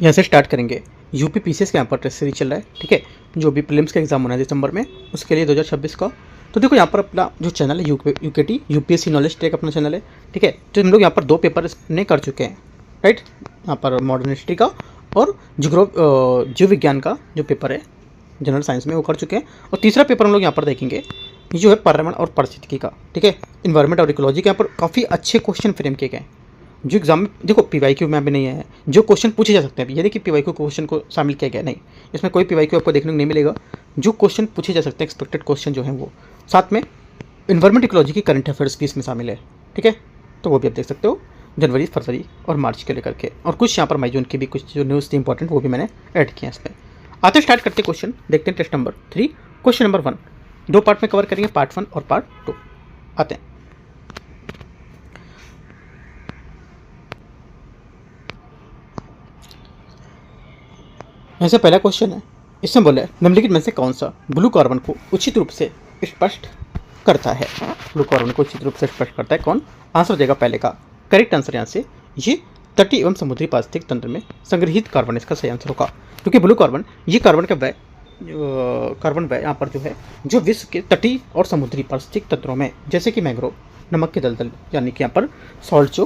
यहाँ से स्टार्ट करेंगे। यूपी पीसीएस का यहाँ पर टेस्ट सीरीज चल रहा है, ठीक है, जो भी प्रीलिम्स का एग्जाम होना है दिसंबर में, उसके लिए 2026 का। तो देखो यहाँ पर अपना जो चैनल है यूकेटी यूपीएससी नॉलेज टेक अपना चैनल है, ठीक है। तो हम लोग यहाँ पर 2 पेपर ने कर चुके हैं, राइट। यहाँ पर मॉडर्न हिस्ट्री का और जीव विज्ञान का जो पेपर है जनरल साइंस में, वो कर चुके हैं। और तीसरा पेपर हम लोग यहाँ पर देखेंगे, ये जो है पर्यावरण और पारिस्थितिकी का, ठीक है, इन्वायरमेंट और इकोलॉजी के। यहाँ पर काफ़ी अच्छे क्वेश्चन फ्रेम किए गए जो एग्जाम में, देखो पीवाईक्यू में भी नहीं है, जो क्वेश्चन पूछे जा सकते हैं। ये नहीं कि पीवाईक्यू क्वेश्चन को शामिल किया गया, नहीं, इसमें कोई पीवाईक्यू आपको देखने को नहीं मिलेगा। जो क्वेश्चन पूछे जा सकते हैं, एक्सपेक्टेड क्वेश्चन जो है वो, साथ में इन्वायरमेंट इकोलॉजी की करंट अफेयर्स भी इसमें शामिल है, ठीक है। तो वो भी आप देख सकते हो जनवरी, फरवरी और मार्च के लेकर के। और कुछ यहाँ पर मई जून की भी कुछ जो न्यूज़ थी इंपॉर्टेंट, वो भी मैंने ऐड किया है इसमें। आते स्टार्ट करते क्वेश्चन, देखते हैं test number 3 question number 1। 2 part में कवर करेंगे, पार्ट 1 और पार्ट 2। आते हैं। ऐसे पहला क्वेश्चन है, इसमें बोला है निम्नलिखित में से कौन सा ब्लू कार्बन को उचित रूप से स्पष्ट करता है। ब्लू कार्बन को उचित रूप से स्पष्ट करता है कौन? आंसर देगा पहले का। करेक्ट आंसर यहाँ से ये तटीय एवं समुद्री पारिस्थितिक तंत्र में संग्रहित कार्बन इसका सही आंसर होगा, क्योंकि ब्लू कार्बन ये कार्बन का वय कार्बन वय यहाँ पर जो है, जो विश्व के तटीय और समुद्री पारिस्थितिक तंत्रों में, जैसे कि मैंग्रोव, नमक के दलदल, यानी कि यहाँ पर सॉल्ट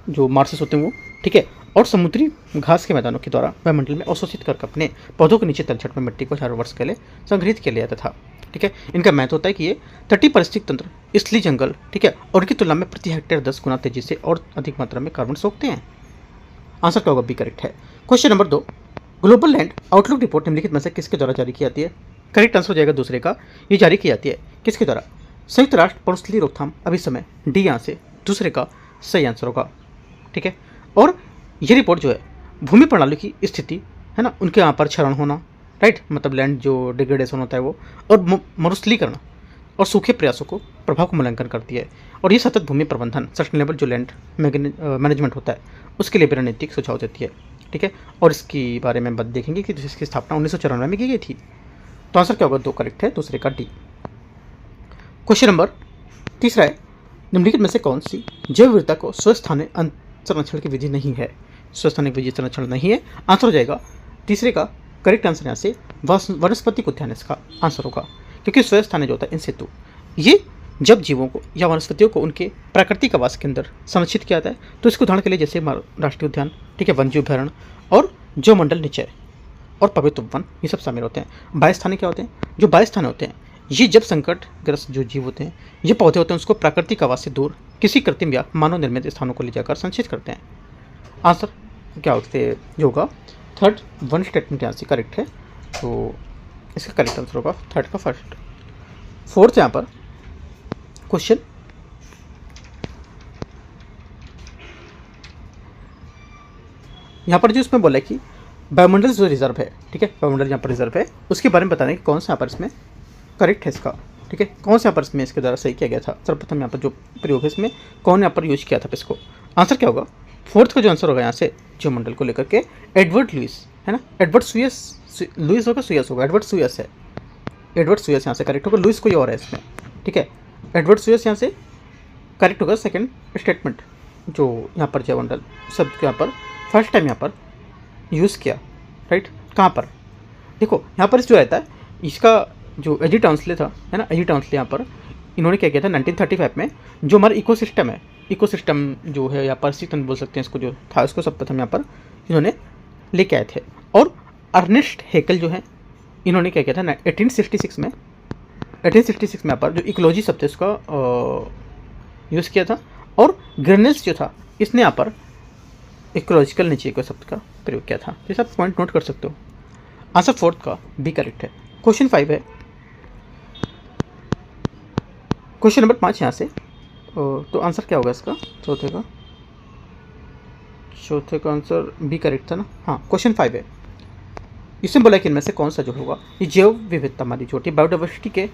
जो मार्सेस होते हैं वो, ठीक है, और समुद्री घास के मैदानों के द्वारा वायुमंडल में अवशोषित कर अपने पौधों के नीचे तलछट में मिट्टी को हजारों वर्ष के लिए संग्रहित किया जाता था, ठीक है। इनका महत्व होता है कि ये तटीय पारिस्थितिक तंत्र, इसलिए जंगल, ठीक है, और उनकी तुलना में प्रति हेक्टेयर 10 गुना तेजी से और अधिक मात्रा में कार्बन सोखते हैं। आंसर क्या होगा? बी करेक्ट है। Question number 2, global land outlook report निम्नलिखित में से किसके द्वारा जारी की जाती है? करेक्ट आंसर हो जाएगा दूसरे का, ये जारी की जाती है किसके द्वारा? संयुक्त राष्ट्र पशुस्थली रोकथाम अभिसमय, डी यहाँ से दूसरे का सही आंसर होगा, ठीक है। और ये रिपोर्ट जो है भूमि प्रणाली की स्थिति है ना, उनके यहाँ पर क्षरण होना, राइट, मतलब लैंड जो डिग्रेडेशन होता है वो, और मरुस्थलीकरण और सूखे प्रयासों को प्रभाव को मूल्यांकन करती है। और ये सतत भूमि प्रबंधन, सस्टेनेबल जो लैंड मैनेजमेंट होता है, उसके लिए भी रणनीतिक सुझाव देती है, ठीक है। और इसके बारे में बात देखेंगे कि इसकी स्थापना 1994 में की गई थी। तो आंसर क्या होगा? 2 करेक्ट है, दूसरे का डी। क्वेश्चन नंबर 3 है, निम्नलिखित में से कौन सी जैव विविधता को स्वस्थानिक संरक्षण की विधि नहीं है? स्वस्थानिक विधि संरक्षण नहीं है, आंसर हो जाएगा तीसरे का। करेक्ट आंसर यहाँ से वनस्पतिक उद्यान इसका आंसर होगा, क्योंकि स्वस्थानिक जो होता है इन सितु, ये जब जीवों को या वनस्पतियों को उनके प्राकृतिक आवास के अंदर संरक्षित किया जाता है, तो इसके उदाहरण के लिए जैसे राष्ट्रीय उद्यान, ठीक है, वन्यजीव अभयारण्य और जो मंडल निचय और पवित्र वन, ये सब शामिल होते हैं। बायस्थाने क्या होते हैं? जो बायस्थाने होते हैं, ये जब संकटग्रस्त जो जीव होते हैं, ये पौधे होते हैं, उसको प्राकृतिक आवास से दूर किसी कृत्रिम या मानव निर्मित स्थानों को ले जाकर संरक्षित करते हैं। आंसर क्या होते जो होगा? थर्ड वन स्टेटमेंट यहाँ से करेक्ट है, तो इसका करेक्ट आंसर होगा थर्ड का फर्स्ट। फोर्थ यहाँ पर क्वेश्चन, यहाँ पर जो इसमें बोला है कि वायुमंडल जो रिजर्व है, ठीक है, वायुमंडल यहाँ पर रिजर्व है, उसके बारे में बताने कि कौन सा यहाँ पर इसमें करेक्ट है इसका, ठीक है, कौन सा यहाँ पर इसमें इसके द्वारा सही किया गया था। सर्वप्रथम यहाँ पर जो प्रयोग है इसमें कौन यहाँ पर यूज किया था इसको? आंसर क्या होगा? फोर्थ का जो आंसर होगा यहाँ से जो मंडल को लेकर के एडवर्ड लुईस है ना, एडवर्ड सुयस, लुईस होगा सुयस होगा, एडवर्ड सुयस है, एडवर्ड सुयस यहाँ से करेक्ट होगा, लुईस कोई और है इसमें, ठीक है। एडवर्ड सुयस यहाँ से करेक्ट होगा। सेकंड स्टेटमेंट जो यहाँ पर जय मंडल शब्द को यहाँ पर फर्स्ट टाइम यहाँ पर यूज़ किया, राइट, कहाँ पर? देखो यहाँ पर जो रहता है इसका जो एजी टाउंसले था, है ना, एजी टाउंसले यहाँ पर इन्होंने क्या किया था 1935 में, जो हमारा इकोसिस्टम है, इकोसिस्टम जो है या पारिस्थितिक तंत्र बोल सकते हैं इसको, जो था उसको सब प्रथम यहाँ पर इन्होंने लेके आए थे। और अर्नेस्ट हेकल जो है, इन्होंने क्या किया था 1866 में यहाँ पर जो इकोलॉजी शब्द है उसका यूज़ किया था। और ग्रेनेल्स जो था, इसने यहाँ पर इकोलॉजिकल नीचे को शब्द का प्रयोग किया था। ये सब पॉइंट नोट कर सकते हो। आंसर फोर्थ का बी करेक्ट है। क्वेश्चन 5 है, क्वेश्चन नंबर 5 यहाँ से, तो आंसर क्या होगा इसका? चौथे का आंसर बी करेक्ट था ना, हाँ। क्वेश्चन 5 है, इसमें बोला कि इनमें से कौन सा जो होगा, ये जैव विविधता हमारी जो होती है बायोडाइवर्सिटी के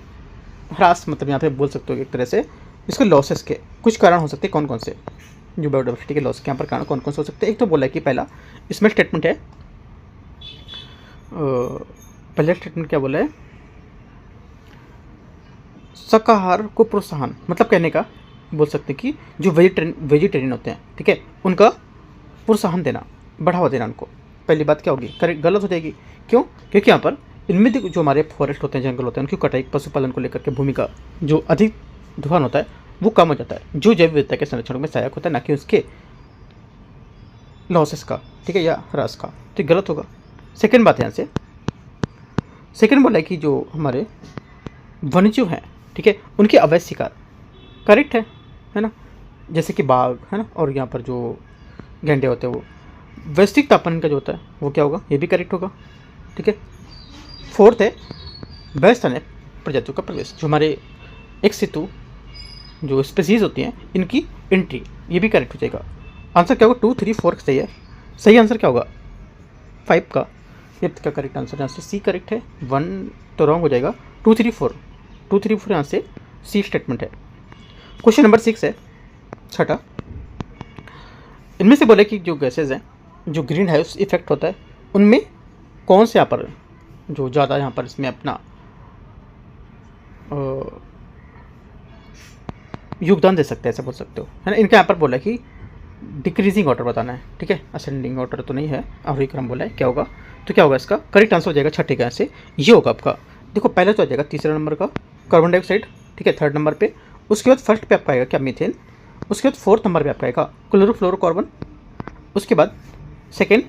ह्रास, मतलब यहाँ पे बोल सकते हो एक तरह से इसके लॉसेस के कुछ कारण हो सकते हैं। कौन कौन से जो बायोडाइवर्सिटी के लॉस के यहाँ पर कारण कौन कौन से हो सकते हैं? एक तो बोला कि पहला इसमें स्टेटमेंट है, पहला स्टेटमेंट क्या बोला है? शाकाहार को प्रोत्साहन, मतलब कहने का बोल सकते हैं कि जो वेजिटेरियन होते हैं, ठीक है, उनका प्रोत्साहन देना, बढ़ावा देना उनको, पहली बात क्या होगी, करेक्ट गलत हो जाएगी। क्यों? क्योंकि यहाँ पर इनमें जो हमारे फॉरेस्ट होते हैं, जंगल होते हैं, उनकी कटाई पशुपालन को लेकर के भूमि का जो अधिक धुआं होता है वो कम हो जाता है, जो जैव विविधता के संरक्षण में सहायक होता है, ना कि उसके लॉसेस का, ठीक है, या ह्रास का। तो ये गलत होगा। सेकेंड बात है यहाँ से, सेकेंड बोला है कि जो हमारे वन्यजीव हैं, ठीक है, उनके अवैध शिकार, करेक्ट है ना, जैसे कि बाघ है ना, और यहाँ पर जो गैंडे होते हैं वो वैश्विक तापमान का जो होता है वो क्या होगा, ये भी करेक्ट होगा, ठीक है। फोर्थ है व्यस्तन्य प्रजातियों का प्रवेश, जो हमारे एक सितु जो स्पीसीज होती हैं इनकी एंट्री, ये भी करेक्ट हो जाएगा। आंसर क्या होगा, 2, 3, 4 सही है। सही आंसर क्या होगा, 5 का, ये का करेक्ट आंसर यहाँ से सी करेक्ट है, 1 तो रॉन्ग हो जाएगा। 2, 3, 4 यहाँ से सी स्टेटमेंट है। क्वेश्चन नंबर 6 है, छठा, इनमें से बोले कि जो गैसेज हैं जो ग्रीन हाउस इफेक्ट होता है उनमें कौन से यहाँ पर जो ज़्यादा यहाँ पर इसमें अपना योगदान दे सकते हैं, ऐसा बोल सकते हो, है ना। इनका यहाँ पर बोला कि डिक्रीजिंग ऑर्डर बताना है, ठीक है, असेंडिंग ऑर्डर तो नहीं है, आरोही क्रम बोला है, क्या होगा, तो क्या होगा इसका करेक्ट आंसर हो जाएगा छठे का से ये होगा आपका। देखो पहले तो आ जाएगा तीसरा नंबर का कार्बन डाइऑक्साइड, ठीक है, थर्ड नंबर पे, उसके बाद फर्स्ट पे आपका आएगा क्या, मीथेन, उसके बाद फोर्थ नंबर पे आपका आएगा क्लोरोफ्लोरोकार्बन, उसके बाद सेकेंड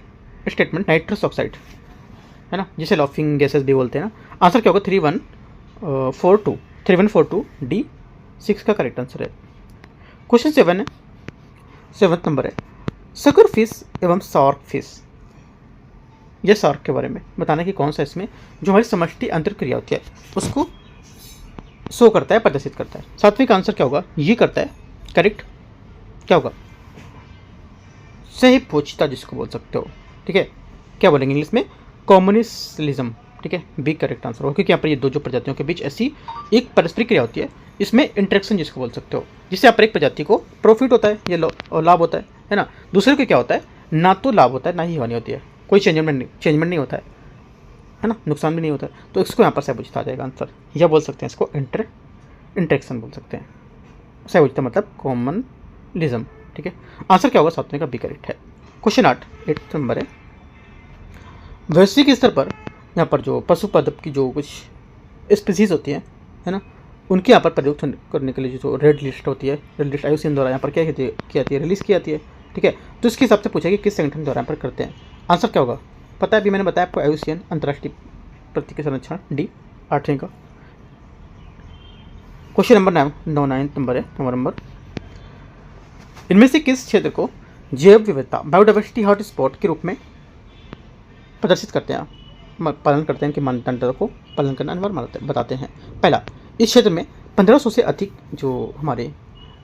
स्टेटमेंट नाइट्रस ऑक्साइड, है ना, जिसे लॉफिंग गैसेस भी बोलते हैं ना। आंसर क्या होगा 3142 डी 6 का करेक्ट आंसर है। क्वेश्चन 7 है, 7th नंबर है, सकर फिश एवं शार्क फिश, यह शार्क के बारे में बताना कि कौन सा इसमें जो हमारी समष्टि अंतरक्रिया होती है उसको शो करता है, प्रदर्शित करता है। सात्विक आंसर क्या होगा, ये करता है, करेक्ट क्या होगा, सही पोचता जिसको बोल सकते हो, ठीक है, क्या बोलेंगे इंग्लिश में, कॉम्युनिस्लिज्म, ठीक है, बी करेक्ट आंसर होगा, क्योंकि यहाँ पर ये दो जो प्रजातियों के बीच ऐसी एक परस्परिक क्रिया होती है, इसमें इंटरेक्शन जिसको बोल सकते हो, जिससे यहाँ पर एक प्रजाति को प्रॉफिट होता है, ये लाभ होता है ना, दूसरे को क्या होता है, ना तो लाभ होता है ना ही हानि होती है, कोई चेंजमेंट नहीं होता है ना, नुकसान भी नहीं होता है, तो इसको यहाँ पर सहभुजता आ जाएगा आंसर, या बोल सकते हैं इसको इंटरेक्शन बोल सकते हैं, सहभुजता मतलब कॉमनलिज्म, ठीक है। आंसर क्या होगा, सातवें का बी करेक्ट है। क्वेश्चन 8 नंबर है, वैश्विक स्तर पर यहाँ पर जो पशु पदप की जो कुछ स्पीसीज होती है ना, उनके यहाँ पर प्रयोग करने के लिए जो रेड लिस्ट होती है, रेड लिस्ट IUCN द्वारा यहाँ पर क्या की जाती है, रिलीज़ की जाती है, ठीक है, तो इसके हिसाब से पूछा कि किस संगठन द्वारा यहाँ पर करते हैं। आंसर क्या होगा, पता है, अभी मैंने बताया आपको, IUCN अंतर्राष्ट्रीय प्रकृति संरक्षण, डी 8वें का। क्वेश्चन नंबर 9 नंबर है, नंबर इनमें से किस क्षेत्र को जैव विविधता बायोडाइवर्सिटी हॉटस्पॉट के रूप में प्रदर्शित करते हैं, पालन करते हैं, कि मानदंडों को पालन करना अनिवार्य बताते हैं। पहला, इस क्षेत्र में 1500 से अधिक जो हमारे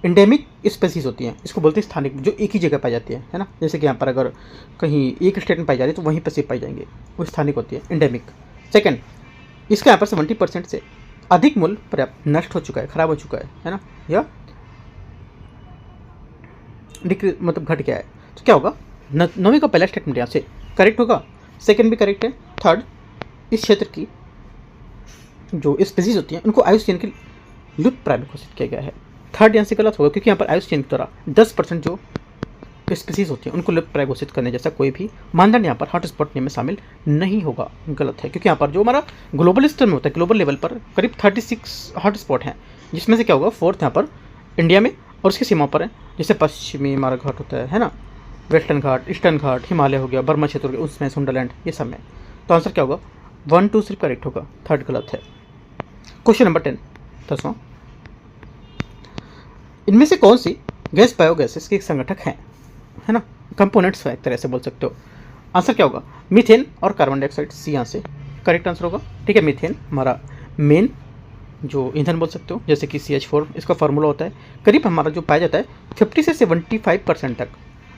इंडेमिक स्पेसीज होती हैं, इसको बोलते हैं स्थानिक, जो एक ही जगह पाई जाती है ना, जैसे कि यहाँ पर अगर कहीं एक स्टेट में पाई जा रही है तो वहीं पर सिर्फ पाई जाएंगे, वो स्थानिक होती है, इंडेमिक। सेकेंड, इसका यहाँ पर 70% से अधिक मूल्य पर्याप्त नष्ट हो चुका है, खराब हो चुका है ना, या मतलब घट गया है, तो क्या होगा, 9वीं का पहला स्टेटमेंट यहाँ से करेक्ट होगा, सेकंड भी करेक्ट है। थर्ड, इस क्षेत्र की जो स्पीसीज होती हैं उनको IUCN के लुप्त प्राय घोषित किया गया है। थर्ड यहाँ से गलत होगा, क्योंकि यहाँ पर IUCN के द्वारा 10% जो स्पीसीज होती हैं उनको लुप्त प्राय घोषित करने जैसा कोई भी मानदंड यहाँ पर हॉटस्पॉट नियम में शामिल नहीं होगा, गलत है, क्योंकि यहाँ पर जो हमारा ग्लोबल स्तर में होता है, ग्लोबल लेवल पर करीब 36 हॉटस्पॉट हैं, जिसमें से क्या होगा, 4th यहाँ पर इंडिया में और उसकी सीमाओं पर है, जैसे पश्चिमी हमारा घाट होता है ना, वेस्टर्न घाट, ईस्टर्न घाट, हिमालय हो गया, बर्मा क्षेत्र हो गया, उसमें सुंडरलैंड, ये सब में। तो आंसर क्या होगा, 1, 2 सिर्फ करेक्ट होगा, थर्ड गलत है। क्वेश्चन नंबर 10, 10वां, इनमें से कौन सी गैस बायोगैसेस के संगठक हैं, है ना, कंपोनेंट्स एक तरह से बोल सकते हो। आंसर क्या होगा, मीथेन और कार्बन डाइऑक्साइड, सी यहाँ से करेक्ट आंसर होगा, ठीक है। मीथेन हमारा मेन जो ईंधन बोल सकते हो, जैसे कि CH4, इसका फार्मूला होता है, करीब हमारा जो पाया जाता है 50 से 75% तक।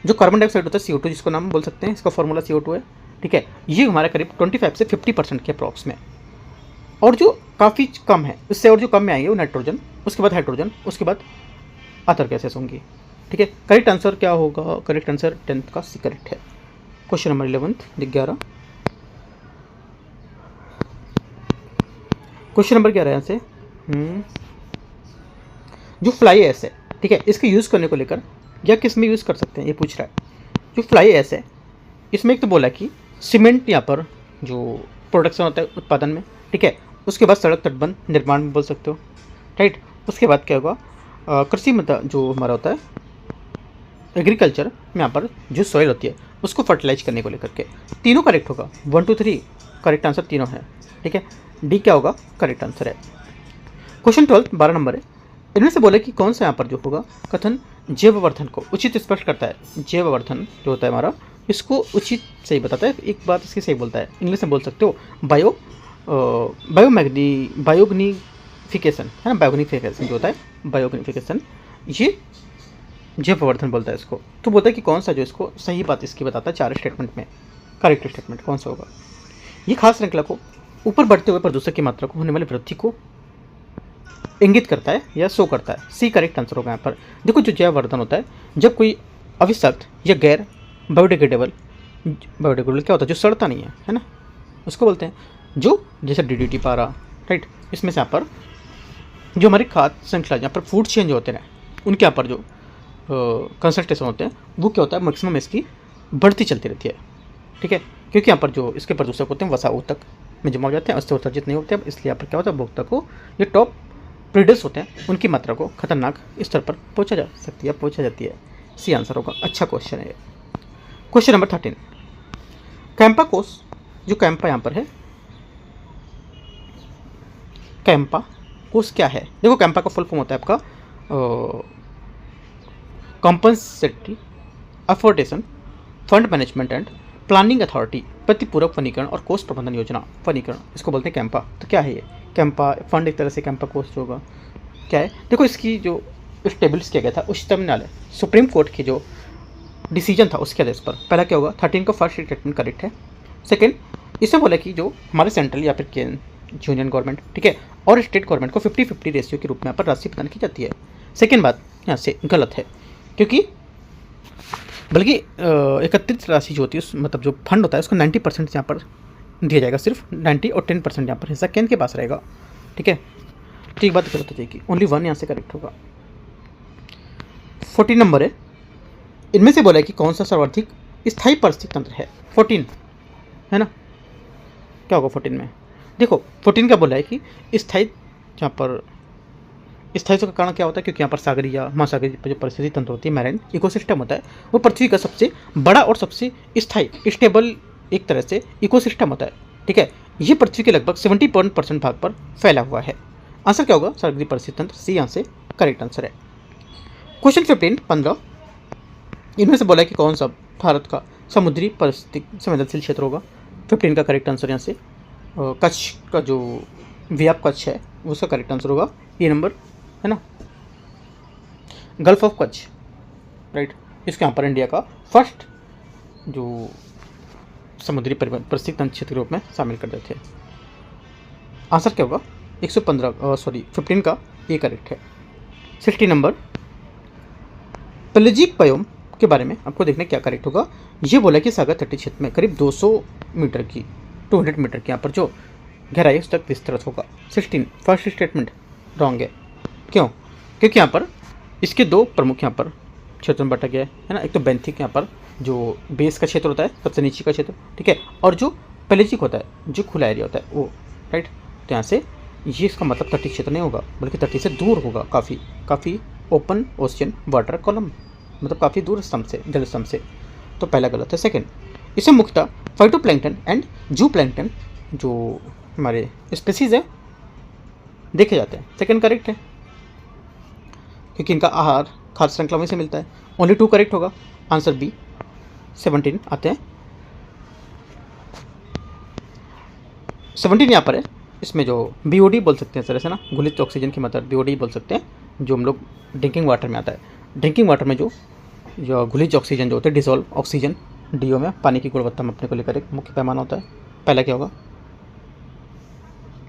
जो कार्बन डाइऑक्साइड होता है CO2, जिसको नाम बोल सकते हैं, इसका फार्मूला CO2 है, ठीक है, ये हमारा करीब 25 से 50% के अप्रॉक्स में। और जो काफ़ी कम है इससे, और जो कम में आएंगे वो नाइट्रोजन, उसके बाद हाइड्रोजन, उसके बाद अदर गैसेस होंगी, ठीक है। करेक्ट आंसर क्या होगा, करेक्ट आंसर 10th का सी करेक्ट है। क्वेश्चन नंबर 11, क्वेश्चन नंबर 11 यहाँ से, जो फ्लाई ऐश है, ठीक है, इसके यूज़ करने को लेकर या किस में यूज़ कर सकते हैं, ये पूछ रहा है। जो फ्लाई ऐश है, इसमें एक तो बोला कि सीमेंट यहाँ पर जो प्रोडक्शन होता है उत्पादन में, ठीक है। उसके बाद सड़क तटबंध निर्माण में बोल सकते हो, राइट। उसके बाद क्या होगा, कृषि मतलब जो हमारा होता है एग्रीकल्चर में यहाँ पर जो सॉइल होती है उसको फर्टिलाइज करने को लेकर के। तीनों करेक्ट होगा, 1 2 3 करेक्ट आंसर तीनों है, ठीक है। डी क्या होगा करेक्ट आंसर है। क्वेश्चन 12 12 नंबर है। इनमें से बोले कि कौन सा यहाँ पर जो होगा कथन जैववर्धन को उचित स्पष्ट करता है। जैववर्धन जो होता है हमारा, इसको उचित सही बताता है। एक बात इसकी सही बोलता है, इंग्लिश में बोल सकते हो बायोगनिफिकेशन, है ना। बायोगनिफिकेशन जो होता है, बायोगनिफिकेशन, ये जैववर्धन बोलता है इसको। तो बोलता है कि कौन सा जो इसको सही बात इसकी बताता है 4 स्टेटमेंट में, करेक्ट स्टेटमेंट कौन सा होगा। ये खास श्रृंखला को ऊपर बढ़ते हुए प्रदूषण की मात्रा को होने वाली वृद्धि को इंगित करता है या शो करता है। सी करेक्ट आंसर होगा यहाँ पर। देखो जो जैववर्धन होता है, जब कोई अविषक्त या गैर बायोडिग्रेडेबल क्या होता है, जो सड़ता नहीं है ना, उसको बोलते हैं। जो जैसे DDT पारा, राइट, इसमें से यहाँ पर जो हमारी खाद्य श्रृंखला यहाँ पर फूड चेन जो होते हैं उनके यहाँ पर जो कंसंट्रेशन होते हैं वो क्या होता है, मैक्सिमम इसकी बढ़ती चलती रहती है, ठीक है। क्योंकि यहाँ पर जो इसके प्रदूषक होते हैं वसा ऊतक में जमा हो जाते हैं, उससे उत्सर्जित नहीं होते हैं, इसलिए यहाँ पर क्या होता है, उपभोक्ता को ये टॉप प्रीडर्स होते हैं उनकी मात्रा को खतरनाक स्तर पर पहुँचा जा सकती है, पहुँचा जाती है। सी आंसर होगा। अच्छा क्वेश्चन है। क्वेश्चन नंबर 13, कैंपा कोष, जो कैंपा यहाँ पर है, कैंपा कोष क्या है। देखो कैंपा का फुल फॉर्म होता है आपका compensatory afforestation fund management and planning authority, प्रतिपूरक वनीकरण और कोष प्रबंधन योजना वनीकरण, इसको बोलते हैं कैंपा। तो क्या है ये कैंपा फंड, एक तरह से कैंपा कोष जो होगा क्या है। देखो इसकी जो स्टेब्लिश किया गया था उच्चतम न्यायालय सुप्रीम कोर्ट की जो डिसीजन था उसके आदेश पर। पहला क्या होगा, 13 का फर्स्ट स्टेटमेंट करेक्ट है। सेकेंड, इसमें बोला कि जो हमारे सेंट्रल या फिर यूनियन गवर्नमेंट, ठीक है, और स्टेट गवर्नमेंट को 50-50 रेशियो के रूप में यहाँ पर राशि प्रदान की जाती है। सेकेंड बात यहाँ से गलत है, क्योंकि बल्कि एकत्रित राशि जो होती है उस मतलब जो फंड होता है उसको 90% यहाँ पर दिया जाएगा, सिर्फ 90 और 10% यहाँ पर हिस्सा केंद्र के पास रहेगा, ठीक है। ठीक बात गलत हो जाएगी, ओनली 1 यहाँ से करेक्ट होगा। 14 नंबर है। इनमें से बोला है कि कौन सा सर्वाधिक स्थायी पारिस्थितिक तंत्र है। 14 है ना, क्या होगा 14 में। देखो 14 का बोला है कि स्थायी, जहाँ पर स्थायित्व का कारण क्या होता है, क्योंकि यहाँ पर सागरीय या महासागरीय जो परिस्थिति तंत्र होती है, मैरीन इकोसिस्टम होता है, वो पृथ्वी का सबसे बड़ा और सबसे स्थायी स्टेबल एक तरह से इकोसिस्टम होता है, ठीक है। ये पृथ्वी के लगभग 70% भाग पर फैला हुआ है। आंसर क्या होगा, सागरीय परिस्थिति तंत्र। सी यहाँ से करेक्ट आंसर है। क्वेश्चन 15 इनमें से बोला है कि कौन सा भारत का समुद्री परिस्थितिक संवेदनशील क्षेत्र होगा। 15 का करेक्ट आंसर यहाँ से कच्छ का जो व्याप कच्छ है उसका करेक्ट आंसर होगा ये नंबर, है ना, गल्फ ऑफ कच्छ, राइट। इसके यहाँ पर इंडिया का फर्स्ट जो समुद्री परिस्थितिक तंत्र क्षेत्र के रूप में शामिल कर देते हैं। आंसर क्या होगा, 15 का ए करेक्ट है। 60 नंबर, पेलेजिक बायोम के बारे में आपको देखना क्या करेक्ट होगा। ये बोला कि सागर तटीय क्षेत्र में करीब 200 मीटर की 200 मीटर की यहाँ पर जो गहराई उस तक विस्तृत होगा। 16 फर्स्ट स्टेटमेंट रॉन्ग है। क्यों, क्योंकि यहाँ पर इसके दो प्रमुख यहाँ पर क्षेत्रों में बांटा गया है ना। एक तो बेंथिक यहाँ पर जो बेस का क्षेत्र होता है, सबसे नीचे का क्षेत्र, ठीक है, और जो पेलेजिक होता है जो खुला एरिया होता है वो, राइट। तो यहाँ से ये इसका मतलब तटीय क्षेत्र नहीं होगा, बल्कि तटीय से दूर होगा, काफ़ी ओपन ओशियन वाटर कॉलम, मतलब काफ़ी दूर स्तंभ से, जल स्तंभ से। तो पहला गलत है। सेकेंड, इसे मुख्यतः फाइटोप्लैंक्टन एंड जू प्लैंक्टन जो हमारे स्पीसीज है देखे जाते हैं। सेकेंड करेक्ट है, क्योंकि इनका आहार खाद्य श्रृंखला में से मिलता है। ओनली 2 करेक्ट होगा। आंसर बी 17 आते हैं। 17 यहाँ पर है, इसमें जो BOD बोल सकते हैं सर, ऐसे ना, घुलित ऑक्सीजन की मात्रा BOD बोल सकते हैं, जो हम लोग ड्रिंकिंग वाटर में आता है। ड्रिंकिंग वाटर में जो घुलित ऑक्सीजन जो होते हैं, डिसॉल्व ऑक्सीजन, DO में पानी की गुणवत्ता मापने को लेकर एक मुख्य पैमाना होता है। पहला क्या होगा,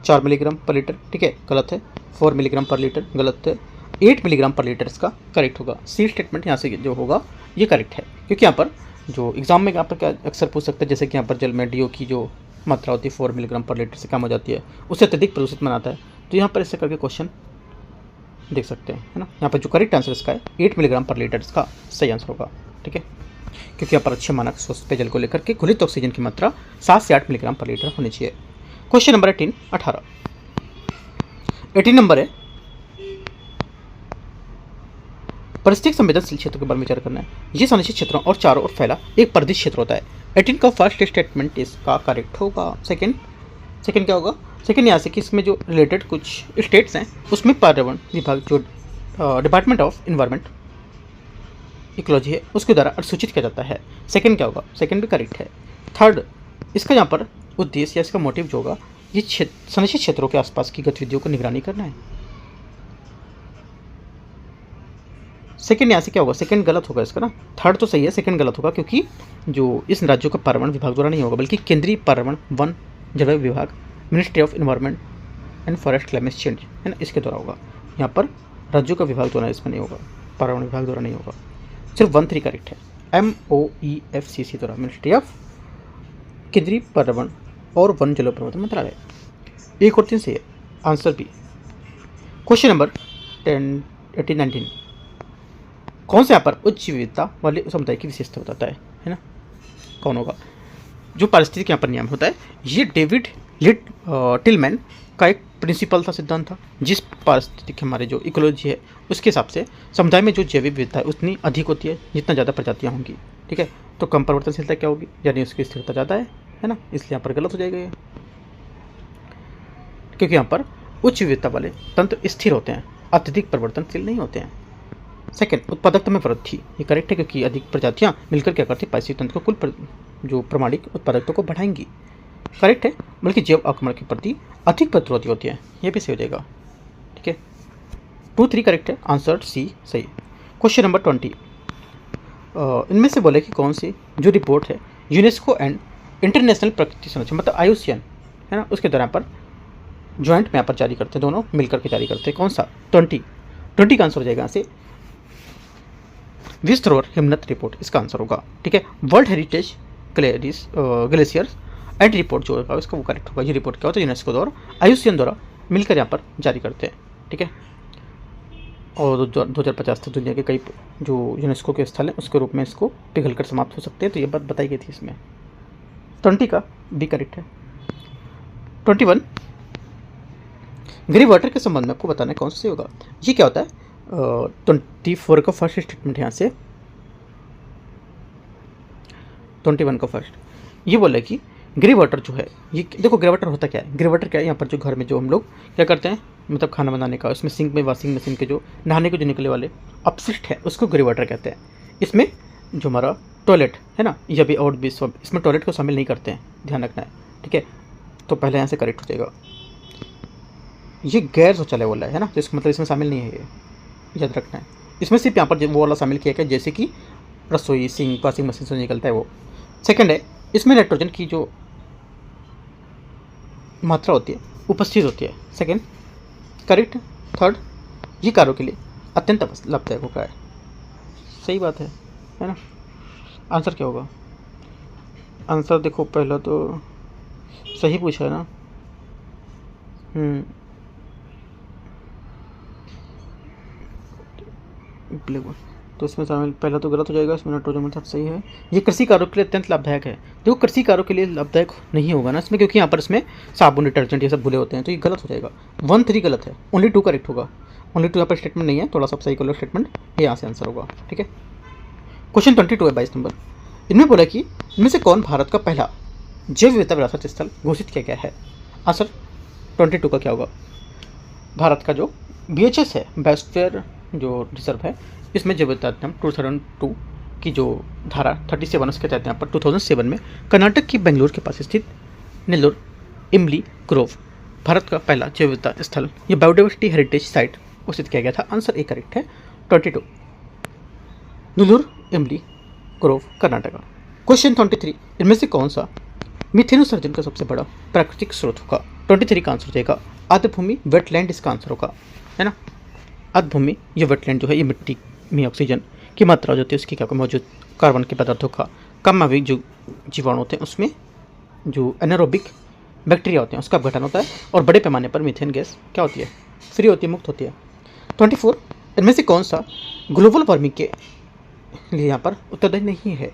4 मिलीग्राम पर लीटर, ठीक है, गलत है। 4 मिलीग्राम पर लीटर, गलत है। 8 मिलीग्राम पर लीटर इसका करेक्ट होगा। सी स्टेटमेंट यहाँ से जो होगा ये करेक्ट है, क्योंकि यहाँ पर जो एग्जाम में यहाँ पर क्या अक्सर पूछ सकते हैं, जैसे कि यहाँ पर जल में DO की जो मात्रा होती है 4 मिलीग्राम पर लीटर से कम हो जाती है, उससे अत्यधिक प्रदूषित बनाता है। तो यहाँ पर इससे करके क्वेश्चन देख सकते हैं, है ना। यहाँ पर जो करेक्ट आंसर इसका है 8 मिलीग्राम पर लीटर, इसका सही आंसर होगा, ठीक है। क्योंकि यहाँ पर अच्छे मानक स्वस्थ पेयजल को लेकर के घुलित ऑक्सीजन की मात्रा 7 से 8 मिलीग्राम पर लीटर होनी चाहिए। क्वेश्चन नंबर 18 नंबर है परिस्थितिक संवेदनशील क्षेत्र के बारे में विचार करना है। ये संरक्षित क्षेत्रों और चारों ओर फैला एक परिदृश्य क्षेत्र होता है। 18 का फर्स्ट स्टेटमेंट इसका करेक्ट होगा। सेकंड क्या होगा? सेकंड यहाँ से कि इसमें जो रिलेटेड कुछ स्टेट्स हैं उसमें पर्यावरण विभाग जो डिपार्टमेंट ऑफ इन्वायरमेंट इकोलॉजी है उसके द्वारा सूचित किया जाता है। सेकंड क्या होगा? सेकंड भी करेक्ट है। थर्ड इसका यहाँ पर उद्देश्य या इसका मोटिव जो होगा ये संरक्षित क्षेत्रों के आसपास की गतिविधियों को निगरानी करना है। सेकंड यहाँ से क्या होगा? सेकंड गलत होगा इसका ना। थर्ड तो सही है, सेकंड गलत होगा क्योंकि जो इस राज्यों का पर्यावरण विभाग द्वारा नहीं होगा बल्कि केंद्रीय पर्यावरण वन जलवायु विभाग ministry of environment and forest climate change है ना, इसके द्वारा होगा। यहाँ पर राज्यों का विभाग द्वारा इसमें नहीं होगा, पर्यावरण विभाग द्वारा नहीं होगा। सिर्फ 1-3 करेक्ट है। MOEFCC द्वारा मिनिस्ट्री ऑफ केंद्रीय पर्यावरण और वन जलवायु परिवर्तन मंत्रालय। 1 और 3 से आंसर बी। क्वेश्चन नंबर 18-19 कौन से यहाँ पर उच्च विविधता वाले समुदाय की विशेषता बताता है ना? कौन होगा? जो पारिस्थितिक यहाँ पर नियम होता है ये डेविड टिलमैन का एक प्रिंसिपल था, सिद्धांत था, जिस पारिस्थितिक हमारे जो इकोलॉजी है उसके हिसाब से समुदाय में जो जैविक विविधता है उतनी अधिक होती है जितना ज़्यादा प्रजातियाँ होंगी। ठीक है, तो कम परिवर्तनशीलता क्या होगी? यानी उसकी स्थिरता ज़्यादा है ना, इसलिए यहाँ पर गलत हो जाएगा ये, क्योंकि यहाँ पर उच्च विविधता वाले तंत्र स्थिर होते हैं, अत्यधिक परिवर्तनशील नहीं होते हैं। सेकंड उत्पादकता में वृद्धि, ये करेक्ट है क्योंकि अधिक प्रजातियाँ मिलकर क्या करती है पारिस्थितिक तंत्र को कुल जो प्रमाणिक उत्पादकता को बढ़ाएंगी। करेक्ट है, बल्कि जैव आक्रमण के प्रति अधिक प्रतिरोधी होती है, ये भी सही हो जाएगा। ठीक है, 2-3 करेक्ट है, आंसर सी सही। क्वेश्चन नंबर 20 इनमें से बोले कि कौन सी जो रिपोर्ट है यूनेस्को एंड इंटरनेशनल प्रकृति संरक्षण मतलब IUCN है ना, उसके दौरान पर ज्वाइंट में यहाँ पर जारी करते हैं, दोनों मिलकर के जारी करते हैं। कौन सा? 20 का आंसर हो जाएगा यहाँ से विश्व धरोहर हिमनद रिपोर्ट, इसका आंसर होगा। ठीक है, world heritage glaciers and report जो होगा इसका वो करेक्ट होगा। ये रिपोर्ट क्या होता है? यूनेस्को द्वारा IUCN द्वारा मिलकर यहाँ पर जारी करते हैं। ठीक है, और 2050 तक दुनिया के कई जो यूनेस्को के स्थल हैं उसके रूप में इसको पिघल कर समाप्त हो सकते हैं, तो ये बात बताई गई थी इसमें। 20 का बी करेक्ट है। 21 ग्रे वाटर के संबंध में आपको बताना है कौन सा सही होगा। ये क्या होता है? 24 का फर्स्ट स्टेटमेंट यहाँ से 21 का फर्स्ट ये बोला कि ग्रे वाटर जो है, ये देखो ग्रे वाटर होता क्या है? ग्रे वाटर क्या है? यहाँ पर जो घर में जो हम लोग क्या करते हैं मतलब खाना बनाने का, उसमें सिंक में वॉशिंग मशीन के जो नहाने के जो निकले वाले अपशिष्ट है उसको ग्रे वाटर कहते हैं। इसमें जो हमारा टॉयलेट है ना, ये भी और भी सब इसमें टॉयलेट को शामिल नहीं करते हैं, ध्यान रखना है। ठीक है, तो पहले यहाँ से करेक्ट हो जाएगा। ये गैर शौचालय वाला है ना, तो इसका मतलब इसमें शामिल नहीं है, ये याद रखना है। इसमें सिर्फ यहाँ पर वो वाला शामिल किया गया जैसे कि रसोई सिंक वॉशिंग मशीन से निकलता है वो। सेकंड है इसमें नाइट्रोजन की जो मात्रा होती है उपस्थित होती है, सेकंड करेक्ट। थर्ड ये कार्यों के लिए अत्यंत लाभदायक होता है, सही बात है ना। आंसर क्या होगा? आंसर देखो पहला तो सही पूछा है ना। तो इसमें शामिल पहला तो गलत हो जाएगा, इसमें नाइट्रोजन मेथड सही है। ये कृषि कार्यों के लिए अत्यंत लाभदायक है। देखो कृषि कार्यों के लिए लाभदायक नहीं होगा ना इसमें, क्योंकि यहाँ पर इसमें साबुन डिटर्जेंट ये सब भुले होते हैं, तो ये गलत हो जाएगा। 1-3 गलत है, ओनली 2 करेक्ट होगा। ओनली 2 यहाँ पर स्टेटमेंट नहीं है, थोड़ा सा सही करो स्टेटमेंट, ये यहाँ से आंसर होगा। ठीक है, क्वेश्चन 22 है 22 नंबर। इनमें बोला कि इनमें से कौन भारत का पहला जैव विविधता विरासत स्थल घोषित किया गया है? आंसर 22 का क्या होगा? भारत का जो BHS है बायोस्फीयर जो रिजर्व है, इसमें जैव विविधता अधिनियम 2002 की जो धारा 37 उसके तहत यहाँ पर 2007 में कर्नाटक की बेंगलुरु के पास स्थित नेल्लोर इमली ग्रोव भारत का पहला जैव विविधता स्थल, ये बायोडाइवर्सिटी हेरिटेज साइट घोषित किया गया था। आंसर ए करेक्ट है 22 नेल्लोर इमली ग्रोव कर्नाटक। क्वेश्चन 23 इनमें से कौन सा मीथेन उत्सर्जन का सबसे बड़ा प्राकृतिक स्रोत होगा? 23 का आंसर हो जाएगा आर्द्रभूमि वेटलैंड, इसका आंसर होगा है ना। आर्द्रभूमि ये वेटलैंड जो है ये मिट्टी में ऑक्सीजन की मात्रा जो होती है उसकी क्या मौजूद कार्बन के पदार्थों का कम आवृत्ति जो जीवाणु होते हैं उसमें जो एनारोबिक बैक्टीरिया होते हैं उसका अपघटन होता है और बड़े पैमाने पर मीथेन गैस क्या होती है? फ्री होती है, मुक्त होती है। 24 इनमें से कौन सा ग्लोबल वार्मिंग के लिए यहाँ पर उत्तरदायी नहीं है?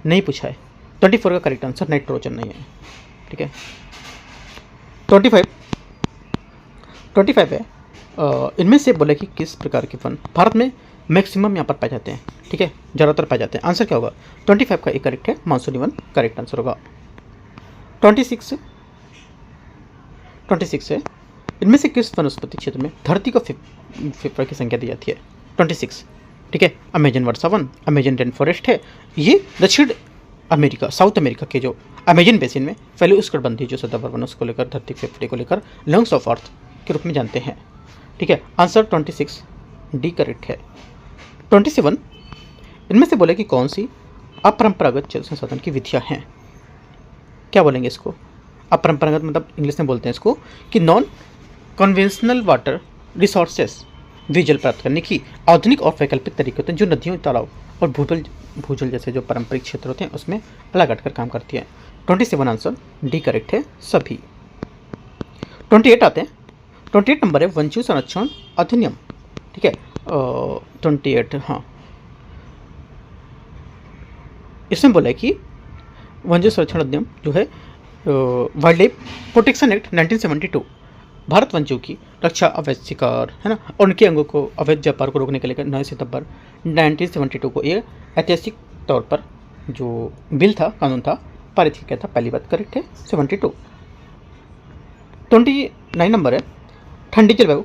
नहीं पूछा है। 24 का करेक्ट आंसर नाइट्रोजन नहीं है। ठीक है, 25 है, इनमें से बोले कि किस प्रकार के वन भारत में मैक्सिमम यहाँ पर पाए जाते हैं। ठीक है, ज़्यादातर पाए जाते हैं। आंसर क्या होगा? 25 का एक करेक्ट है, मानसूनी वन करेक्ट आंसर होगा। 26 है, इनमें से किस वनस्पति क्षेत्र में धरती को फेफड़ा की संख्या दी जाती है? 26। ठीक है, अमेजन वर्षा वन, अमेजन रेन फॉरेस्ट है। ये दक्षिण अमेरिका, साउथ अमेरिका के जो अमेजन बेसिन में फैले उष्णकटिबंधीय जो सदाबहार वन उसको लेकर, धरती के फेफड़े को लेकर लंग्स ऑफ अर्थ के रूप में जानते हैं। ठीक है, आंसर 26 डी करेक्ट है। 27, इनमें से बोले कि कौन सी अपरंपरागत जल संसाधन की विधियाँ हैं? क्या बोलेंगे इसको? अपरंपरागत मतलब इंग्लिश में बोलते हैं इसको कि नॉन कन्वेंशनल वाटर रिसोर्सेस, वे जल प्राप्त करने की आधुनिक और वैकल्पिक तरीके होते हैं जो नदियों, तालाब और भूजल जैसे जो पारंपरिक क्षेत्र होते हैं उसमें अलग हटकर काम करती है। 27 आंसर डी करेक्ट है सभी। 28 आते हैं। 28 नंबर है वन्यजीव संरक्षण अधिनियम। ठीक है, 28, हाँ, इसमें बोला है कि वन्यजीव संरक्षण अधिनियम जो है wild life protection act 1972 Bharat वन्यजीव की रक्षा, अवैध शिकार है ना, और उनके अंगों को अवैध व्यापार को रोकने के लिए 9 सितंबर 1972 को ये ऐतिहासिक तौर पर जो बिल था, कानून था, पारित किया था। पहली बात करेक्ट है 72। 29 नंबर है ठंडी जलवायु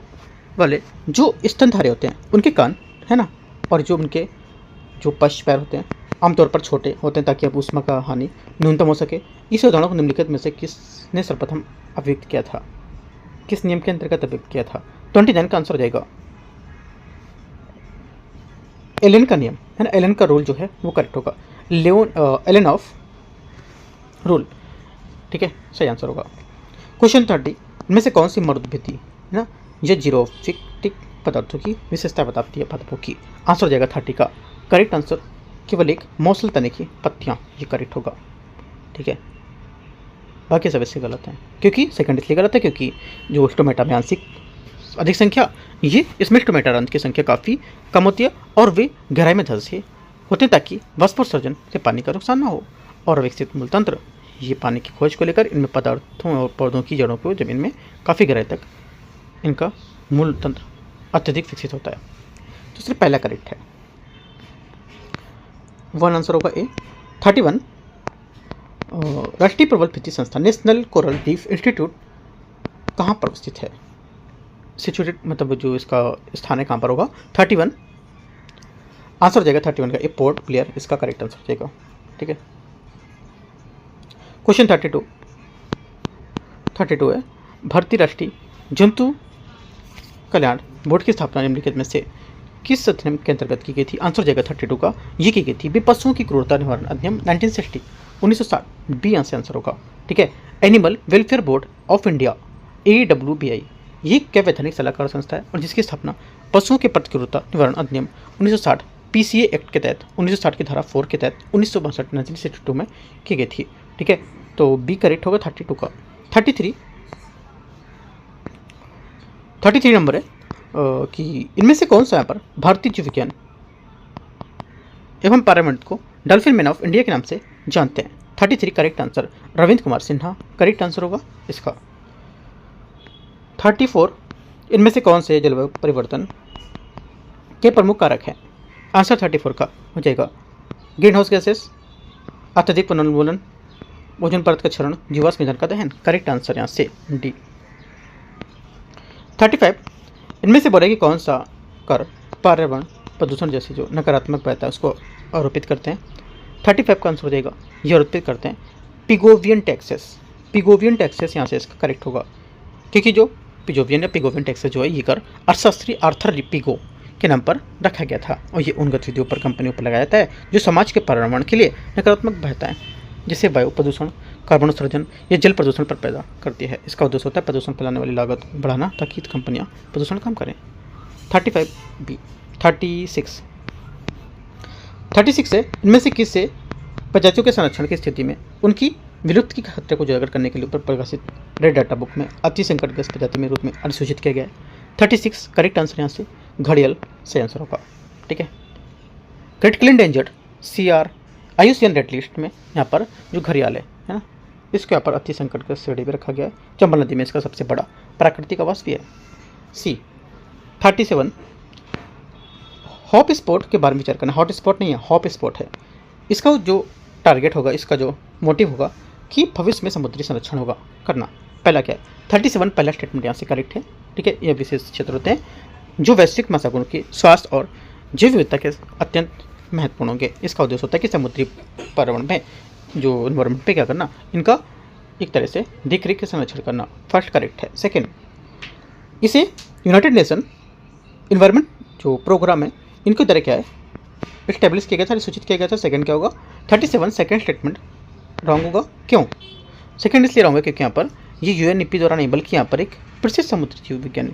वाले जो स्तनधारी होते हैं उनके कान है ना, और जो उनके जो पश्च पैर होते हैं आमतौर पर छोटे होते हैं ताकि अब ऊष्मा का हानि न्यूनतम हो सके। इस उदाहरण को निम्नलिखित में से किसने सर्वप्रथम अभिव्यक्त किया था? किस नियम के अंतर्गत अभिव्यक्त किया था? 29 का आंसर हो जाएगा एलन का नियम है ना, एलन का रूल जो है वो करेक्ट होगा। Allen of rule. ठीक है, सही आंसर होगा। क्वेश्चन 30, इनमें से कौन सी मरुद्भिति है ना ये जीरोफिटिक पदार्थों की विशेषता बताती है पादपों की? आंसर हो जाएगा 30 का करेक्ट आंसर केवल एक मौसल तने की पत्तियां, ये करेक्ट होगा। ठीक है, बाकी सब इससे गलत हैं, क्योंकि सेकंड इसलिए गलत है क्योंकि जो स्टोमेटा में आंशिक अधिक संख्या, ये इसमें स्टोमेटा रंध्र की संख्या काफ़ी कम होती है और वे गहराई में धंसे होते हैं ताकि वाष्पोत्सर्जन से पानी का नुकसान न हो। और विकसित मूल तंत्र, ये पानी की खोज को लेकर इनमें पदार्थों और पौधों की जड़ों को जमीन में काफ़ी गहराई तक इनका मूल तंत्र अत्यधिक विकसित होता है। तो सिर्फ पहला करेक्ट है, 1 आंसर होगा ए। 31, राष्ट्रीय प्रबल भित्ति संस्थान नेशनल कोरल रीफ इंस्टीट्यूट कहाँ पर स्थित है? सिचुएटेड मतलब जो इसका स्थान है कहाँ पर होगा? 31 आंसर हो जाएगा 31 का ए पोर्ट ब्लेयर इसका करेक्ट आंसर हो जाएगा। ठीक है, क्वेश्चन 32 है भारतीय राष्ट्रीय जंतु कल्याण बोर्ड की स्थापना निम्नलिखित में से किस अधिनियम के अंतर्गत की गई थी? आंसर हो जाएगा 32 का, ये की गई थी पशुओं की क्रूरता निवारण अधिनियम 1960 बी आंसर होगा। ठीक है, animal welfare board of India AWBI ये क्या वैधानिक सलाहकार संस्था है और जिसकी स्थापना पशुओं के प्रति क्रूरता निवारण अधिनियम 1960 PCA एक्ट के तहत 1960 की धारा 4 के तहत 1962 1962 में की गई थी। ठीक है, तो बी करेक्ट होगा 32 का। 33 नंबर है कि इनमें से कौन सा यहाँ पर भारतीय जीव विज्ञान एवं पार्लियामेंट को डॉल्फिन मैन ऑफ इंडिया के नाम से जानते हैं? 33 correct answer Ravindra Kumar Sinha correct answer होगा इसका। 34, इनमें से कौन से जलवायु परिवर्तन के प्रमुख कारक हैं? आंसर 34 का हो जाएगा ग्रीन हाउस गैसेस, अत्यधिक वनोन्मूलन, ओजोन परत का क्षरण, जीवाश्म ईंधन का दहन। करेक्ट आंसर यहाँ से डी। 35, इनमें से बोले कि कौन सा कर पर्यावरण प्रदूषण जैसे जो नकारात्मक बहता है उसको आरोपित करते हैं? 35 का आंसर हो जाएगा ये आरोपित करते हैं पिगोवियन टैक्सेस। पिगोवियन टैक्सेस यहाँ से इसका करेक्ट होगा, क्योंकि जो पिगोवियन टैक्सेस जो है ये कर अर्थशास्त्री आर्थर पिगो के नाम पर रखा गया था और ये उन गतिविधियों पर कंपनियों पर लगाया जाता है जो समाज के पर्यावरण के लिए नकारात्मक बहता है, जिससे वायु प्रदूषण, कार्बन उत्सर्जन या जल प्रदूषण पर पैदा करती है। इसका उद्देश्य होता है प्रदूषण फैलाने वाली लागत बढ़ाना ताकि कंपनियां प्रदूषण कम करें। 35 बी। 36 है इनमें से किस से प्रजातियों के संरक्षण की स्थिति में उनकी विलुप्त की खतरे को उजागर करने के लिए ऊपर प्रकाशित रेड डाटा बुक में अति संकटग्रस्त प्रजाति में रूप में अधिसूचित किया गया है? 36 करेक्ट आंसर यहाँ से घड़ियाल से आंसर होगा। ठीक है, critically endangered CR IUCN red list में यहाँ पर जो घड़ियाल है ना, इसके यहाँ पर अति संकट का श्रेणी में रखा गया है। चंबल नदी में इसका सबसे बड़ा प्राकृतिक आवास भी है। C 37 हॉप स्पॉट के बारे में विचार करना। हॉट स्पॉट नहीं है, हॉप स्पॉट है। इसका जो टारगेट होगा, इसका जो मोटिव होगा कि भविष्य में समुद्री संरक्षण होगा करना। पहला क्या है, 37 पहला स्टेटमेंट यहाँ से करेक्ट है। ठीक है, ये विशेष क्षेत्र होते हैं जो वैश्विक महासागरों की स्वास्थ्य और जैव विविधता के अत्यंत महत्वपूर्ण होंगे। इसका उद्देश्य होता है कि समुद्री पर्यावरण में जो इन्वायरमेंट पे क्या करना, इनका एक तरह से देख रेख के संरक्षण करना। फर्स्ट करेक्ट है। सेकेंड, इसे यूनाइटेड नेशन इन्वायरमेंट जो प्रोग्राम है, इनके तरह क्या है इस्टेब्लिश किया गया था, सूचित किया गया था। सेकंड क्या होगा, 37 सेकंड स्टेटमेंट रॉन्ग होगा। क्यों सेकंड इसलिए रॉन्ग है क्योंकि यहाँ पर ये UNEP द्वारा नहीं बल्कि यहाँ पर एक प्रसिद्ध समुद्री जीव विज्ञानी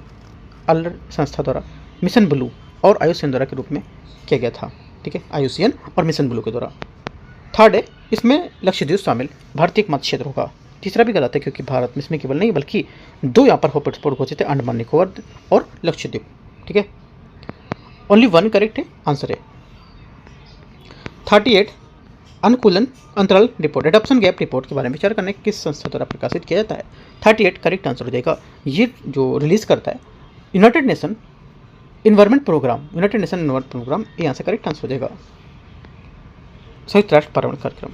अल्लर संस्था द्वारा मिशन ब्लू और IUCN द्वारा के रूप में किया गया था। ठीक है, IUCN और मिशन ब्लू के द्वारा। थर्ड है, इसमें लक्षद्वीप शामिल भारतीय एकमात्र क्षेत्र होगा। तीसरा भी गलत है क्योंकि भारत में इसमें केवल नहीं बल्कि 2 यहाँ पर हॉटस्पॉट घोषित थे, अंडमान निकोबार और लक्षद्वीप। ठीक है, ओनली 1 करेक्ट है, आंसर है। 38 अनुकूलन अंतराल रिपोर्ट, एडॉप्शन गैप रिपोर्ट के बारे में विचार करने किस संस्था द्वारा प्रकाशित किया जाता है। 38 करेक्ट आंसर हो जाएगा। ये जो रिलीज करता है United Nation environment programme, United Nation environment programme, ये यहाँ से करेक्ट आंसर हो जाएगा। संयुक्त राष्ट्र पर्यावरण कार्यक्रम।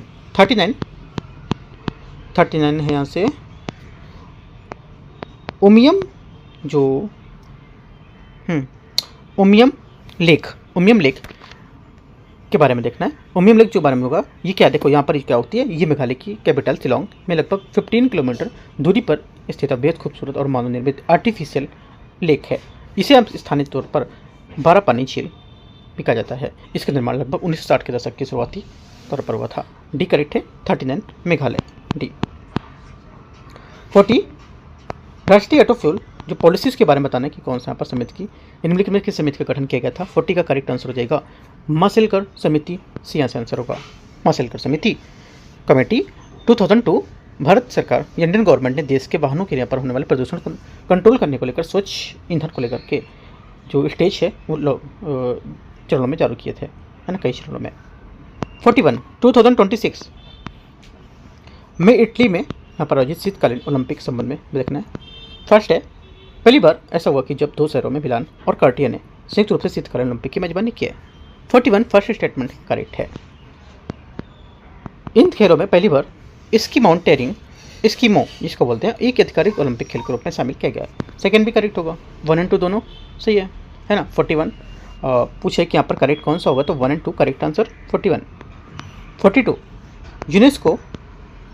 39 है यहाँ से उमियम जो उमियम लेक के बारे में देखना है। उमियम लेक जो बारे में होगा ये क्या, देखो यहाँ पर क्या होती है, ये मेघालय की कैपिटल शिलोंग में लगभग 15 किलोमीटर दूरी पर स्थित बेहद खूबसूरत और मानव निर्मित आर्टिफिशियल लेक है। इसे अब स्थानीय तौर पर 12 पानी झील भी कहा जाता है। इसका निर्माण लगभग 1960 के दशक के शुरुआती तौर पर हुआ था। डी करेक्ट है, 39 मेघालय डी। 40 राष्ट्रीय ऑटो फ्यूल जो पॉलिसीज़ के बारे में बताना है कि कौन सा यहाँ पर समिति की निम्नलिखित में किस समिति का गठन किया गया था। 40 का करेक्ट आंसर हो जाएगा माशेलकर समिति। सी यहाँ से आंसर होगा माशेलकर समिति। कमेटी 2002 भारत सरकार इंडियन गवर्नमेंट ने देश के वाहनों के यहाँ पर होने वाले प्रदूषण को कंट्रोल करने को लेकर स्वच्छ ईंधन को लेकर के जो स्टेज है वो चरणों में जारी किए थे, है ना, कई चरणों में। 41 2026 में इटली में यहाँ पर आयोजित शीतकालीन ओलंपिक संबंध में देखना है। फर्स्ट है, पहली बार ऐसा हुआ कि जब 2 शहरों में मिलान और कार्टिया ने संयुक्त रूप से शीतकालीन ओलंपिक की मेजबानी की है। 41 फर्स्ट स्टेटमेंट करेक्ट है। इन खेलों में पहली बार स्कीमो जिसको बोलते हैं एक आधिकारिक ओलंपिक खेल के रूप में शामिल किया गया। सेकंड भी करेक्ट होगा, 1 और 2 दोनों सही है ना। 41 पूछे कि यहाँ पर करेक्ट कौन सा होगा, तो 1 और 2 करेक्ट आंसर 41। 42 यूनेस्को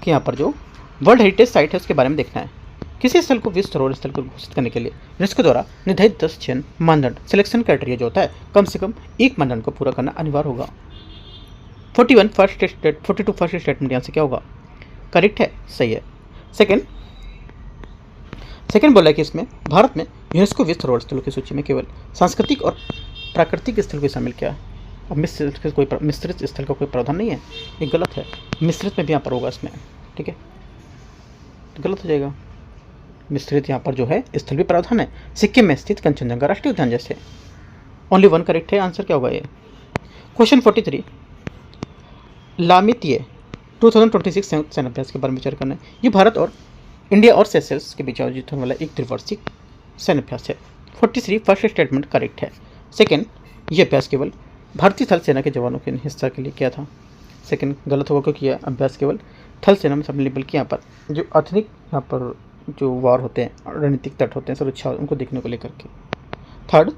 के यहाँ पर जो वर्ल्ड हेरिटेज साइट है उसके बारे में देखना है। किसी स्थल को विश्व धरोहर स्थल को घोषित करने के लिए यूनेस्को द्वारा निर्धारित 10 चयन मानदंड सिलेक्शन क्राइटेरिया जो होता है कम से कम एक मानदंड को पूरा करना अनिवार्य होगा। 42 फर्स्ट स्टेटमेंट यहाँ से क्या होगा, करेक्ट है, सही है। सेकंड बोला कि इसमें भारत में यूनेस्को विश्व धरोहर स्थलों की सूची में केवल सांस्कृतिक और प्राकृतिक स्थल को शामिल किया है। अब मिश्रित स्थल का कोई प्रावधान नहीं है, ये गलत है। मिश्रित में भी यहाँ पर होगा इसमें, ठीक है, तो गलत हो जाएगा। मिश्रित यहाँ पर जो है स्थल भी प्रावधान है, सिक्किम में स्थित कंचनजंगा राष्ट्रीय उद्यान जैसे। ओनली 1 करेक्ट है, आंसर क्या होगा ये। क्वेश्चन 43 लामितीय 2026 संयुक्त सैन्य अभ्यास के बारे में विचार करना है। ये भारत और इंडिया और सेशल्स के बीच आयोजित होने वाला एक त्रिवार्षिक सैन्य अभ्यास है। 43 फर्स्ट स्टेटमेंट करेक्ट है। सेकंड, ये अभ्यास केवल भारतीय थल सेना के जवानों के हिस्सा के लिए किया था। सेकंड गलत होगा क्योंकि यह अभ्यास केवल थल सेना में शामिल, बल्कि यहाँ पर जो आधुनिक यहाँ पर जो वार होते हैं, रणनीतिक तट होते हैं, सुरक्षा उनको देखने को लेकर के। थर्ड,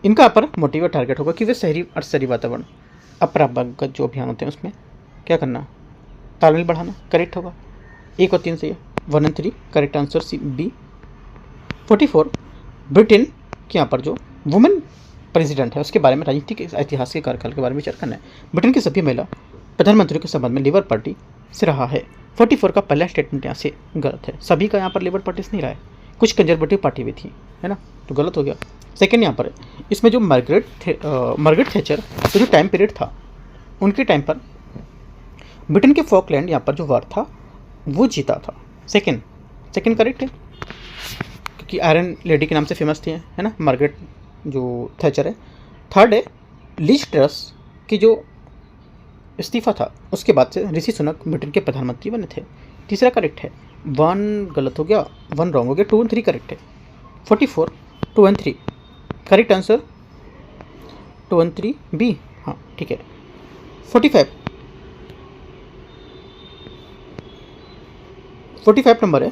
इनका यहाँ पर मोटिव और टारगेट होगा कि वे शहरी और शहरी वातावरण अपरागत जो अभियान होते हैं उसमें क्या करना, तालमेल बढ़ाना। करेक्ट होगा, 1 और 3 से 1 और 3 correct answer C B. 44 Britain के यहाँ पर जो वुमेन प्रेसिडेंट है उसके बारे में राजनीतिक ऐतिहासिक कार्यकाल के बारे में विचार करना है। ब्रिटेन की सभी महिला प्रधानमंत्री के संबंध में लेबर पार्टी से रहा है। 44 का पहला स्टेटमेंट यहाँ से गलत है, सभी का यहाँ पर लेबर पार्टी से नहीं रहा है, कुछ कंजर्वेटिव पार्टी भी थी, है ना, तो गलत हो गया। सेकेंड यहाँ पर है, इसमें जो मार्गरेट थैचर तो जो टाइम पीरियड था उनके टाइम पर ब्रिटेन के फॉकलैंड यहाँ पर जो वार था वो जीता था। सेकेंड करेक्ट है क्योंकि आयरन लेडी के नाम से फेमस थी, है ना, मार्गरेट जो थैचर है। थर्ड है लीज ट्रस की जो इस्तीफा था, उसके बाद से ऋषि सुनक ब्रिटेन के प्रधानमंत्री बने थे। तीसरा करेक्ट है। 1 गलत हो गया, 1 रॉन्ग हो गया, 2 और 3 करेक्ट है। 44, 2 और 3 करेक्ट आंसर, 2 और 3 बी। हाँ ठीक है। 45 नंबर है।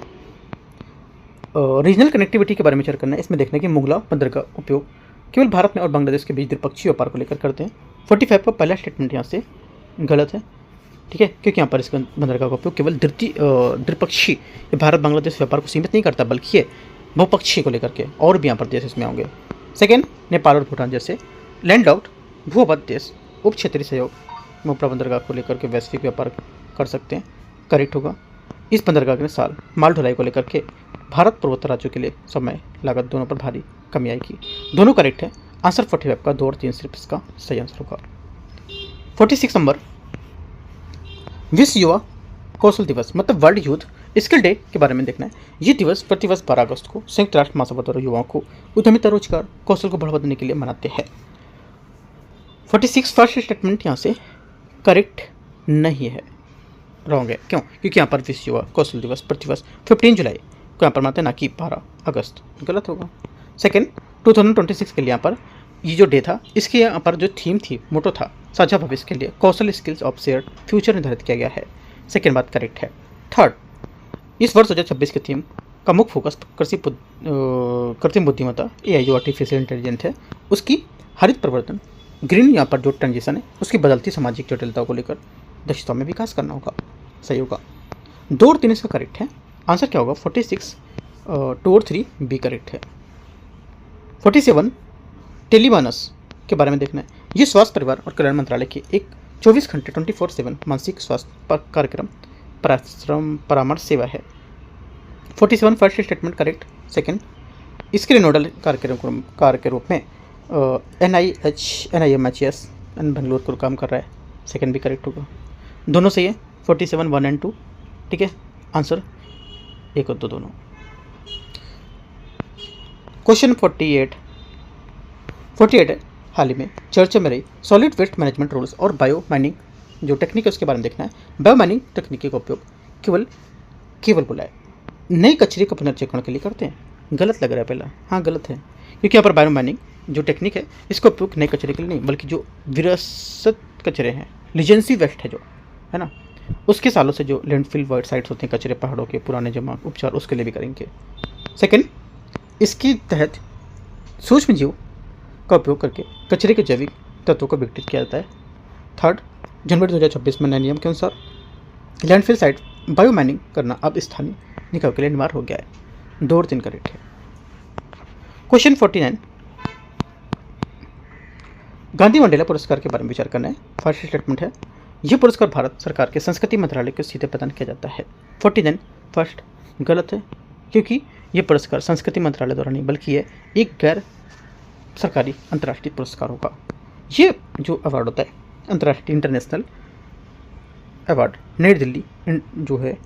रीजनल कनेक्टिविटी के बारे में चर्चा करना है। इसमें देखना है कि मुगला बंदर का उपयोग केवल भारत में और बांग्लादेश के बीच द्विपक्षीय व्यापार को लेकर करते हैं। 45 का पहला स्टेटमेंट यहाँ से गलत है, ठीक है, क्योंकि यहाँ पर इस बंदरगाह का उपयोग केवल द्विपक्षीय भारत बांग्लादेश व्यापार को सीमित नहीं करता, बल्कि ये बहुपक्षीय को लेकर के और भी यहाँ पर देश इसमें होंगे। सेकेंड, नेपाल और भूटान जैसे लैंडलॉक्ड भूअवध देश उप क्षेत्रीय सहयोग मोपरा बंदरगाह को लेकर के वैश्विक व्यापार कर सकते हैं। करेक्ट होगा। इस बंदरगाह के साल माल ढुलाई को लेकर के भारत पूर्वोत्तर राज्यों के लिए समय लागत दोनों पर भारी कमी आएगी। दोनों करेक्ट है। आंसर 45 का 2 और 3 सिर्फ इसका सही आंसर होगा। 46 नंबर, विश्व युवा कौशल दिवस मतलब वर्ल्ड यूथ स्किल डे के बारे में देखना है। ये दिवस प्रतिवर्ष 12 अगस्त को संयुक्त राष्ट्र महासभा द्वारा युवाओं को उद्यमिता, रोजगार, कौशल को बढ़ावा देने के लिए मनाते हैं। 46 फर्स्ट स्टेटमेंट यहाँ से करेक्ट नहीं है, रॉन्ग है। क्यों? क्योंकि यहाँ पर विश्व युवा कौशल दिवस प्रतिवर्ष 15 जुलाई को यहाँ पर मनाते हैं, ना कि 12 अगस्त। गलत होगा। सेकेंड, 2026 के लिए यहाँ पर ये जो डे था, इसके यहाँ पर जो थीम थी, मोटो था, साझा भविष्य के लिए कौशल स्किल्स ऑफ शेयर फ्यूचर निर्धारित किया गया है। सेकेंड बात करेक्ट है। थर्ड, इस वर्ष 2026 के थीम का मुख्य फोकस कृत्रिम बुद्धिमत्ता AI जो आर्टिफिशियल इंटेलिजेंस है उसकी हरित परिवर्तन, ग्रीन यहाँ पर जो ट्रांजिशन है उसकी बदलती सामाजिक जटिलताओं को लेकर दक्षता में विकास करना होगा। सही होगा। 2 और 3 इसका करेक्ट है। आंसर क्या होगा? 46, 2 और 3 बी करेक्ट है। 47, टेलीमानस के बारे में देखना है। ये स्वास्थ्य परिवार और कल्याण मंत्रालय की एक 24 घंटे 24/7 मानसिक स्वास्थ्य कार्यक्रम परामर्श सेवा है। 47 फर्स्ट स्टेटमेंट करेक्ट। सेकंड, इसके लिए नोडल कार्य के रूप में NIMHS बेंगलुरु को काम कर रहा है। सेकंड भी करेक्ट होगा। दोनों सही है। 47 1 और 2 ठीक है। आंसर 1 और 2 दोनों। क्वेश्चन 48 है। हाल ही में चर्चा में रही सॉलिड वेस्ट मैनेजमेंट रूल्स और बायो माइनिंग जो टेक्निक है उसके बारे में देखना है। बायो माइनिंग तकनीकी का उपयोग केवल बोला है नई कचरे का पुनर्चक्रण के लिए करते हैं। गलत लग रहा है पहला। हाँ गलत है, क्योंकि यहाँ पर बायो माइनिंग जो टेक्निक है इसका उपयोग नए कचरे के लिए नहीं, बल्कि जो विरासत कचरे हैं, लीजेंसी वेस्ट है जो है ना, उसके सालों से जो लैंडफिल वाइड साइट्स होते हैं कचरे, पहाड़ों के पुराने जमा उपचार, उसके लिए भी करेंगे। सेकेंड, इसके तहत सूक्ष्म जीव का उपयोग करके कचरे के जैविक तत्वों को विघटित किया जाता है। थर्ड, जनवरी 2026 में नए नियम के अनुसार लैंडफिल साइट बायो माइनिंग करना अब स्थानीय निकायों के लिए अनिवार्य हो गया है। 2 और 3 करेक्ट है। क्वेश्चन 49, गांधी मंडेला पुरस्कार के बारे में विचार करना है। फर्स्ट स्टेटमेंट है यह पुरस्कार भारत सरकार के संस्कृति मंत्रालय को सीधे प्रदान किया जाता है। 49 फर्स्ट गलत है, क्योंकि यह पुरस्कार संस्कृति मंत्रालय द्वारा नहीं बल्कि यह एक गैर सरकारी अंतर्राष्ट्रीय पुरस्कार होगा। ये जो अवार्ड होता है अंतर्राष्ट्रीय इंटरनेशनल अवार्ड नई दिल्ली जो है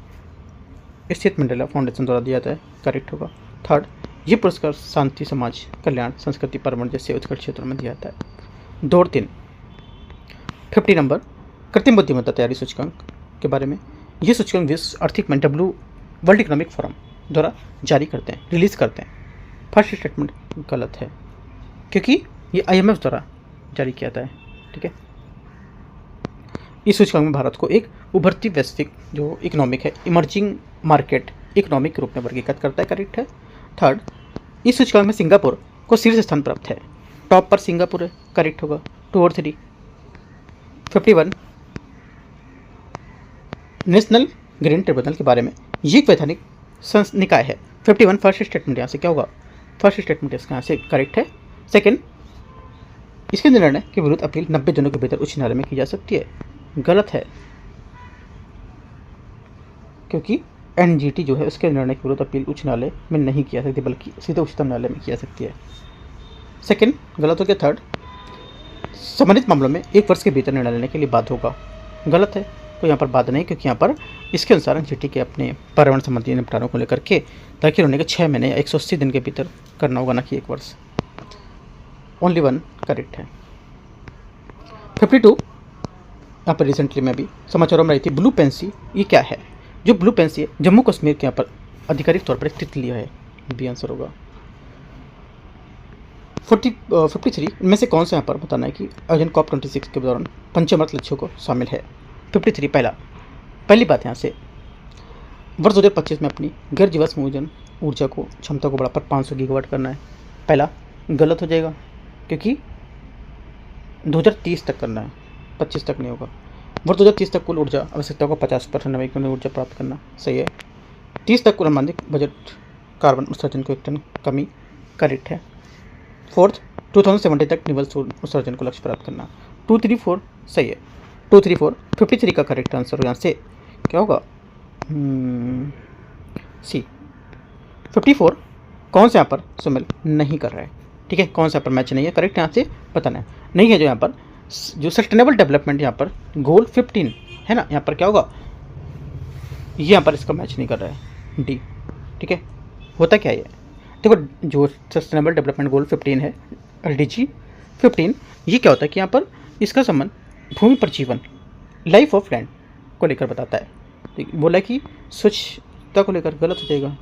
स्थित मंडेला फाउंडेशन द्वारा दिया जाता है। करेक्ट होगा। थर्ड, ये पुरस्कार शांति, समाज कल्याण, संस्कृति, पर्यावरण जैसे उत्कट क्षेत्रों में दिया जाता है। 2 और 3। 50 नंबर, कृत्रिम बुद्धिमत्ता तैयारी सूचकांक के बारे में। ये सूचकांक विश्व आर्थिक मंच वर्ल्ड इकोनॉमिक फोरम द्वारा जारी करते हैं, रिलीज करते हैं। फर्स्ट स्टेटमेंट गलत है, क्योंकि ये IMF द्वारा जारी किया जाता है। ठीक है। इस सूचकांक में भारत को एक उभरती वैश्विक जो इकोनॉमिक है, इमर्जिंग मार्केट इकोनॉमिक के रूप में वर्गीकृत करता है। करेक्ट है। थर्ड, इस सूचकांक में सिंगापुर को शीर्ष स्थान प्राप्त है। टॉप पर सिंगापुर है। करेक्ट होगा। 2 और 3। 51, नेशनल ग्रीन ट्रिब्यूनल के बारे में। ये एक वैधानिक निकाय है। 51 फर्स्ट स्टेटमेंट यहाँ से क्या होगा? फर्स्ट स्टेटमेंट इसका यहाँ से करेक्ट है। सेकेंड, इसके निर्णय के विरुद्ध अपील 90 दिनों के भीतर उच्च न्यायालय में की जा सकती है। गलत है, क्योंकि NGT जो है उसके निर्णय के विरुद्ध अपील उच्च न्यायालय में नहीं किया सकती, बल्कि सीधे उच्चतम न्यायालय में किया सकती है। सेकेंड गलत हो गया। थर्ड, संबंधित मामलों में 1 वर्ष के भीतर निर्णय लेने के लिए बाध्य होगा। गलत है, तो यहाँ पर बाध्य नहीं, क्योंकि यहाँ पर इसके अनुसार NGT के अपने पर्यावरण संबंधी निपटारों को लेकर के दाखिल होने के 6 महीने या 180 दिन के भीतर करना होगा, ना कि 1 वर्ष। ओनली 1 करेक्ट है। 52, यहाँ पर रिसेंटली में भी समाचारों में रही थी ब्लू पेंसी, ये क्या है? जो ब्लू पेंसी है जम्मू कश्मीर के यहाँ पर आधिकारिक तौर पर एक तितली है, बी आंसर होगा। 53 इनमें से कौन सा यहाँ पर बताना है कि आयोजन COP26 के दौरान पंचमर्त लक्ष्यों को शामिल है? 53 पहली बात यहाँ से वर्ष 2025 में अपनी गैर जीवाश्म ऊर्जा को क्षमता को बढ़ाकर 500 गीगावाट करना है। पहला गलत हो जाएगा क्योंकि 2030 तक करना है, 25 तक नहीं होगा। वर्ष 2030 तक कुल ऊर्जा आवश्यकता को 50% नवीकरणीय ऊर्जा प्राप्त करना सही है। 30 तक कुल अनुमानित बजट कार्बन उत्सर्जन को 1 टन कमी करेक्ट है। फोर्थ 2070 तक निवल उत्सर्जन को लक्ष्य प्राप्त करना 234 सही है। 234 53 का करेक्ट आंसर यहाँ से क्या होगा? सी 54 कौन से यहाँ पर शामिल नहीं कर रहा है? ठीक है, कौन सा यहाँ पर मैच नहीं है, करेक्ट यहाँ से बताना है। नहीं है जो यहाँ पर जो सस्टेनेबल डेवलपमेंट यहाँ पर गोल 15 है ना, यहाँ पर क्या होगा? ये यहाँ पर इसका मैच नहीं कर रहा है, डी। ठीक है, होता क्या है? देखो जो सस्टेनेबल डेवलपमेंट गोल 15 है, SDG 15, ये क्या होता है कि यहाँ पर इसका संबंध भूमि पर जीवन, लाइफ ऑफ लैंड को लेकर बताता है। ठीक, बोला कि स्वच्छता को लेकर गलत हो जाएगा।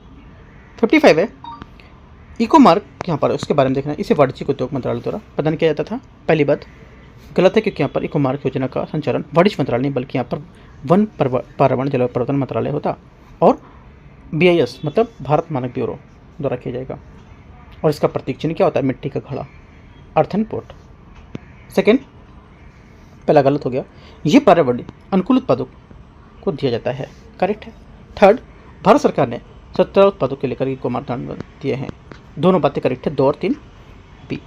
55 है इको मार्क, यहाँ पर उसके बारे में देखना है। इसे वाणिज्यिक उद्योग मंत्रालय द्वारा प्रदान किया जाता था। पहली बात गलत है क्योंकि यहाँ पर इको मार्क योजना का संचालन वाणिज्य मंत्रालय नहीं बल्कि यहाँ पर वन पर्यावरण जलवायु परिवर्तन मंत्रालय होता और BIS मतलब भारत मानक ब्यूरो द्वारा किया जाएगा। और इसका प्रतीक चिन्ह क्या होता है? मिट्टी का घड़ा, अर्थन पोर्ट। सेकेंड पहला गलत हो गया, ये पर्यावरण अनुकूल उत्पादों को दिया जाता है, करेक्ट है। थर्ड भारत सरकार ने 17 उत्पादों के लेकर इको मार्क दिए हैं, दोनों बातें करेक्ट है, 2 और 3 बी।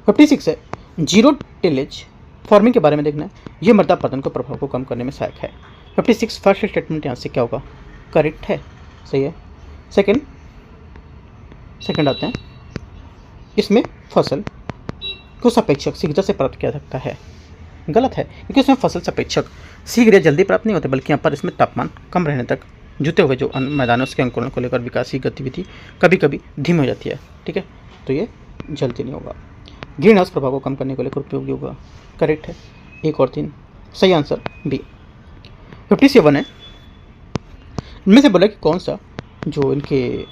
56 है जीरो टिलेज फार्मिंग के बारे में देखना है। ये मृदा अपरदन को प्रभाव को कम करने में सहायक है। 56 फर्स्ट स्टेटमेंट यहाँ से क्या होगा? करेक्ट है, सही है। सेकंड आते हैं, इसमें फसल को सापेक्षक शीघ्रता से प्राप्त किया सकता है, गलत है क्योंकि इसमें फसल सापेक्षक शीघ्र या जल्दी प्राप्त नहीं होते बल्कि यहाँ पर इसमें तापमान कम रहने तक जुते हुए जो मैदान है उसके अंकुरण को लेकर विकास की गतिविधि कभी कभी धीमी हो जाती है। ठीक है, तो ये जल्दी नहीं होगा। ग्रीन हाउस प्रभाव को कम करने के लिए उपयोगी होगा, करेक्ट है। 1 और 3 सही आंसर बी। 57 है इनमें से बोला कि कौन सा जो इनके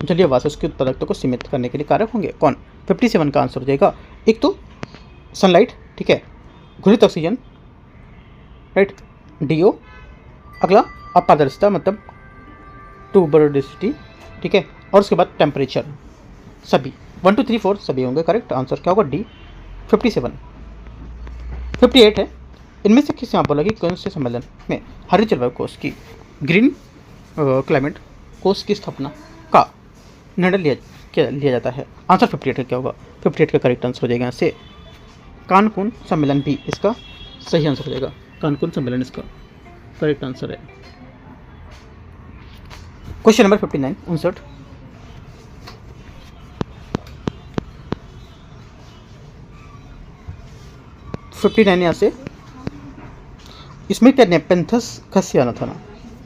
जलीय वास उसकी उत्पादकता को सीमित करने के लिए कारक होंगे, कौन? 57 का आंसर हो जाएगा एक तो सनलाइट, ठीक है, घुलित ऑक्सीजन, राइट, DO। अगला अपारदर्शिता मतलब ट्यूबरडिसिटी, ठीक है, और उसके बाद टेम्परेचर, सभी 1 2 3 4 सभी होंगे, करेक्ट आंसर क्या होगा? डी। 57 58 है इनमें से किस यहाँ बोला कि कौन से सम्मेलन में हरित जलवायु कोष की ग्रीन क्लाइमेट कोष की स्थापना का निर्णय लिया जाता है? आंसर 58 है क्या होगा? 58 का करेक्ट आंसर हो जाएगा यहाँ से कानकुन सम्मेलन, भी इसका सही आंसर हो जाएगा। कानकुन सम्मेलन इसका करेक्ट आंसर है। क्वेश्चन नंबर 59 59 यहाँ से इसमें क्या नेपेंथस खसियाना था ना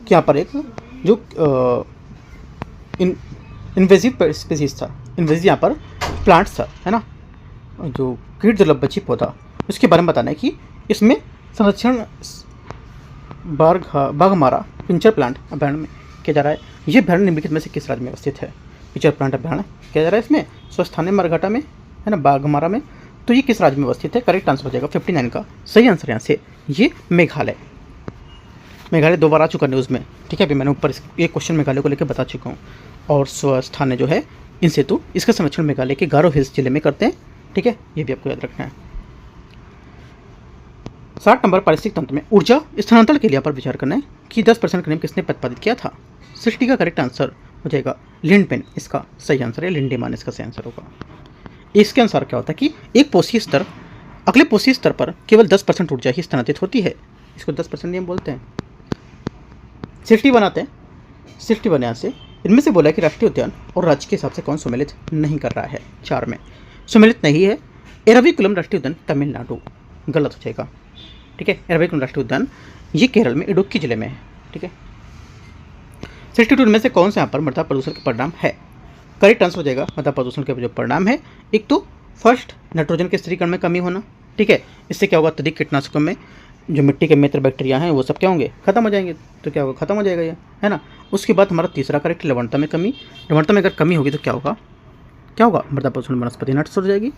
कि यहाँ पर एक जो इन्वेजिव स्पीसीज था, इन्वेजिव यहाँ पर प्लांट्स था, है ना, जो कीट दुर्लभ बची पौधा, उसके बारे में बताना है कि इसमें संरक्षण बाघमारा पिंचर प्लांट अभ्यारण्य में किया जा रहा है। ये अभ्यारण्य निम्नलिखित में से किस राज्य में अवस्थित है? पिंचर प्लांट अभ्यारण्य किया जा रहा है इसमें स्वस्थानी मरघटा में, है ना, बाघमारा में, तो ये किस राज्य में अवस्थित है? करेक्ट आंसर हो जाएगा 59 का सही आंसर यहाँ से ये मेघालय। मेघालय 2 बार आ चुका न्यूज़ में, ठीक है, अभी मैंने ऊपर ये क्वेश्चन मेघालय को लेकर बता चुका हूँ। और स्वस्थान जो है इन सेतु इसका संरक्षण मेघालय के गारो हिल्स जिले में करते हैं, ठीक है, ये भी आपको याद रखना है। 60 नंबर पारिस्थितिक तंत्र में ऊर्जा स्थानांतरण के लिए पर विचार करना है कि 10% का नियम किसने प्रतिपादित किया था? 60 का करेक्ट आंसर हो जाएगा लिंडपेन, इसका सही आंसर है, लिंडेमान इसका सही आंसर होगा। इसके अनुसार क्या होता है कि एक पोषी स्तर अगले पोषी स्तर पर केवल 10% ऊर्जा ही स्थानांतरित होती है, इसको 10% नियम बोलते हैं। 61 आते हैं, 61 यहाँ से इनमें से बोला कि राष्ट्रीय उद्यान और राज्य के हिसाब से कौन सम्मिलित नहीं कर रहा है? 4 में सम्मिलित नहीं है एराविकुलम राष्ट्रीय उद्यान तमिलनाडु, गलत हो जाएगा, ठीक है। एराविकुलम राष्ट्रीय उद्यान ये केरल में इडुक्की जिले में है, ठीक है। 62 में से कौन सा यहाँ पर मृदा प्रदूषण का परिणाम है? करेक्ट आंसर हो जाएगा मृदा प्रदूषण के जो परिणाम है, एक तो फर्स्ट नाइट्रोजन के स्थिरीकरण में कमी होना, ठीक है। इससे क्या होगा, अत्यधिक कीटनाशकों में जो मिट्टी के मित्र बैक्टीरिया हैं वो सब क्या होंगे, खत्म हो जाएंगे। तो क्या होगा, खत्म हो जाएगा ये, है ना। उसके बाद हमारा तीसरा करेक्ट, लवणता में कमी। लवणता में अगर कमी होगी तो क्या होगा, क्या होगा, मृदा प्रदूषण वनस्पति नष्ट हो जाएगी,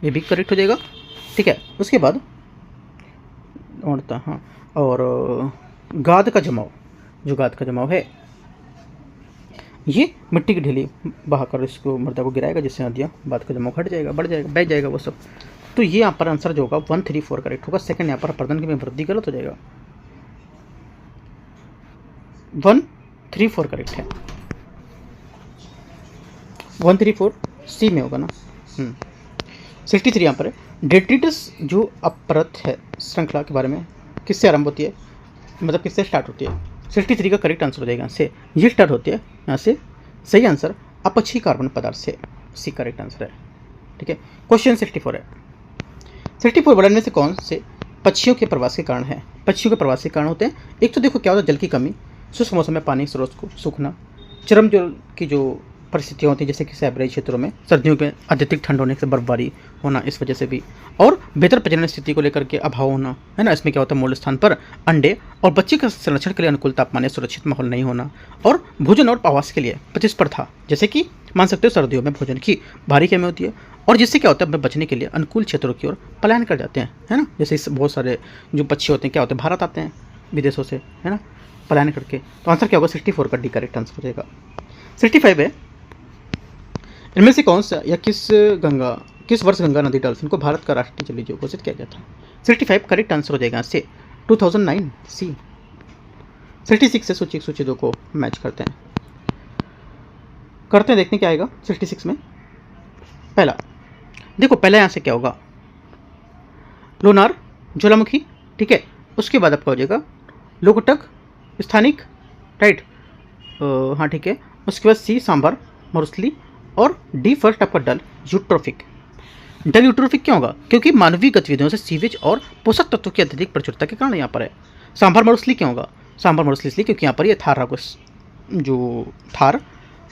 ये भी करेक्ट हो जाएगा, ठीक है। उसके बाद लवणता, हाँ, और गाद का जमाव, जो गाद का जमाव है ये मिट्टी की ढीली बहाकर इसको मृदा को गिराएगा, जिससे नदियाँ गाद का जमाव घट जाएगा, बढ़ जाएगा, बह जाएगा वो सब। तो ये यहाँ पर आंसर जो होगा 134 करेक्ट होगा। सेकंड यहाँ पर प्रदन में वृद्धि गलत हो जाएगा, 134 करेक्ट है, 134 सी में होगा ना। 63 यहाँ पर है, डेट्रिटस जो अपरत है श्रृंखला के बारे में किससे आरंभ होती है, मतलब किससे स्टार्ट होती है। 63 का करेक्ट आंसर हो जाएगा यहाँ से, ये स्टार्ट होती है यहाँ से। सही आंसर अपक्षी कार्बन पदार्थ से, सी करेक्ट आंसर है, ठीक है। क्वेश्चन 64 है, 64 वर्णन में से कौन से पक्षियों के प्रवास के कारण है। पक्षियों के प्रवास के कारण होते हैं, एक तो देखो क्या होता है, जल की कमी, शुष्क मौसम में पानी स्रोत को सूखना, चरम जल की जो परिस्थितियाँ होती है जैसे कि सैबराई क्षेत्रों में सर्दियों में अत्यधिक ठंड होने से बर्फबारी होना, इस वजह से भी, और बेहतर प्रजनन स्थिति को लेकर के अभाव होना, है ना। इसमें क्या होता है, मूल स्थान पर अंडे और बच्चे का संरक्षण के लिए अनुकूल तापमान या सुरक्षित माहौल नहीं होना, और भोजन और आवास के लिए प्रतिस्पर्धा, जैसे कि मान सकते हो सर्दियों में भोजन की भारी कमी होती है, और जिससे क्या होता है, बचने के लिए अनुकूल क्षेत्रों की ओर पलायन कर जाते हैं, है ना। जैसे बहुत सारे जो पक्षी होते हैं क्या होते हैं, भारत आते हैं विदेशों से, है ना, पलायन करके। तो आंसर क्या होगा, 64 का डी करेक्ट आंसर हो जाएगा। 65 है, इनमें से कौन सा या किस वर्ष गंगा नदी डॉल्फिन को भारत का राष्ट्रीय जलीय जीव घोषित किया गया था। 65 करेक्ट आंसर हो जाएगा इससे, 2009 सी। 66 से सूची 2 को मैच करते हैं, देखते हैं क्या आएगा 66 में। पहला देखो, पहला यहाँ से क्या होगा, लोनार ज्वालामुखी, ठीक है। उसके बाद आपका हो जाएगा लोकटक स्थानिक, राइट, हाँ ठीक है। उसके बाद सी सांभर मरुस्थली, और डी फर्स्ट आपका डल यूट्रोफिक। डल यूट्रोफिक क्यों होगा, क्योंकि मानवीय गतिविधियों से सीवेज और पोषक तत्वों की अत्यधिक प्रचुरता के कारण यहाँ पर है। सांभर मरुस्थली क्यों होगा, सांभर मरुस्थली इसलिए क्योंकि यहाँ पर ये जो थार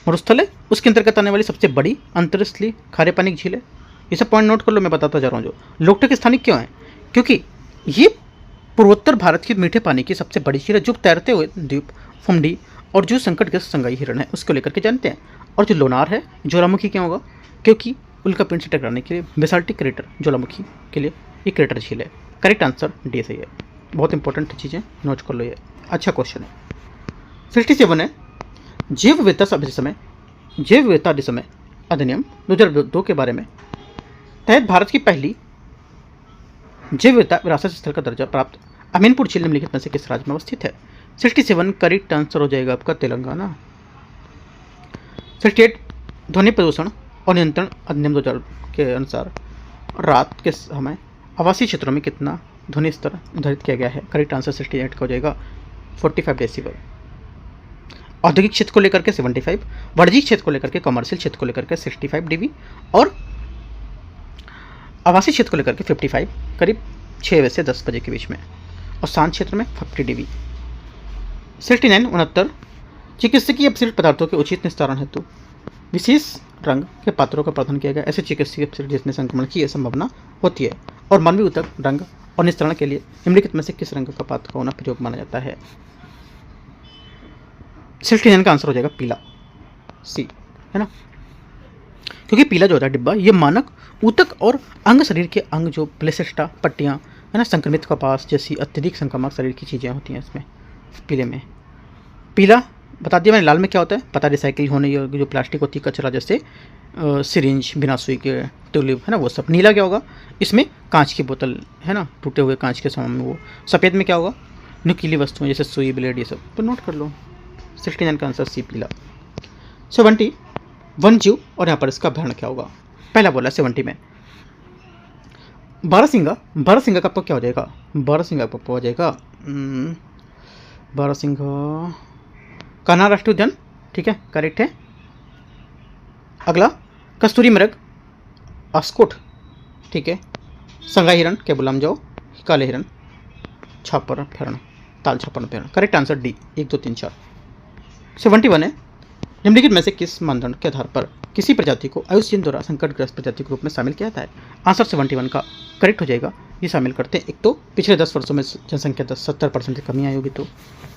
मरुस्थल है उसके अंतर्गत आने वाली सबसे बड़ी अंतरस्थलीय खारे पानी की झील है। ये सब पॉइंट नोट कर लो, मैं बताता जा रहा हूँ। जो लोकटक स्थानिक क्यों है, क्योंकि ये पूर्वोत्तर भारत की मीठे पानी की सबसे बड़ी झील है, जो तैरते हुए द्वीप फुमडी और जो संकटग्रस्त संगाई हिरण है उसको लेकर के जानते हैं। और जो लोनार है ज्वालामुखी क्यों होगा, क्योंकि उल्का पिंड से टकराने के लिए बेसाल्टिक क्रेटर ज्वालामुखी के लिए ये क्रेटर झील है। करेक्ट आंसर डी सही है, बहुत इंपॉर्टेंट चीज़ें नोट कर लो, ये अच्छा क्वेश्चन है। 67 है, जैव विविधता अधिसमय अधिनियम 2002 के बारे में तहत भारत की पहली जैव विविधता विरासत स्थल का दर्जा प्राप्त अमीनपुर झील निम्नलिखित में से किस राज्य में अवस्थित है। 67 करेक्ट आंसर हो जाएगा आपका तेलंगाना। 68 ध्वनि प्रदूषण और नियंत्रण अधिनियम 2000 के अनुसार रात के समय आवासीय क्षेत्रों में कितना ध्वनि स्तर निर्धारित किया गया है। करेक्ट आंसर 68 का हो जाएगा 45 डेसिबल। औद्योगिक क्षेत्र को लेकर के 75, वाणिज्यिक क्षेत्र को लेकर के, कमर्शियल क्षेत्र को लेकर के 65 dB, और आवासीय क्षेत्र को लेकर के 55, करीब 6 बजे से 10 बजे के बीच में, और शांत क्षेत्र में 50 dB। 69 चिकित्सकीय अपशिष्ट पदार्थों के उचित निस्तारण हेतु विशेष रंग के पात्रों का प्रदान किया गया। ऐसे चिकित्सकीय अपशिष्ट जिसमें संक्रमण की संभावना होती है और मानवीय ऊतक रंग और निस्तारण के लिए निम्नलिखित में से किस रंग का पात्र का होना प्रयोग माना जाता है। 69 का आंसर हो जाएगा पीला, सी, है ना, क्योंकि पीला जो होता है डिब्बा, ये मानक ऊतक और अंग शरीर के अंग जो प्लेसेस्टा पट्टियाँ, है ना, संक्रमित कपास जैसी अत्यधिक संक्रामक शरीर की चीज़ें होती हैं इसमें पीले में। पीला बता दिया मैंने। लाल में क्या होता है पता, रिसाइकिल होने योग्य जो प्लास्टिक होती है, कचरा जैसे सिरिंज, बिना सुई के ट्यूलिप, है ना, वो सब। नीला क्या होगा, इसमें कांच की बोतल, है ना, टूटे हुए कांच के सामने में वो। सफ़ेद में क्या होगा, नुकीली वस्तुएं जैसे सुई, ब्लेड, ये सब। तो नोट कर लो, 69 का आंसर सी पीला। 70 वन्यजीव और यहाँ पर इसका अभ्यारण्य क्या होगा। पहला बोला 70 में बारहसिंगा का आपको क्या हो जाएगा, बारहसिंगा आपको हो जाएगा बारहसिंगा कान्हा राष्ट्रीय उद्यान, ठीक है, करेक्ट है। अगला कस्तूरी मृग, अस्कोट, ठीक है, संगाई हिरण, केबुलाम जाओ, काले हिरण, छापर अभ्यारण्य, ताल छापर अभ्यारण्य। Correct answer D, 1 2 3 4। 71 है, निम्नलिखित में से किस मानदंड के आधार पर किसी प्रजाति को आयुष्यन द्वारा संकटग्रस्त प्रजाति के रूप में शामिल किया जाता है। आंसर 71 का करेक्ट हो जाएगा ये शामिल करते हैं। एक तो पिछले 10 वर्षों में जनसंख्या 70% से कमी आई होगी तो,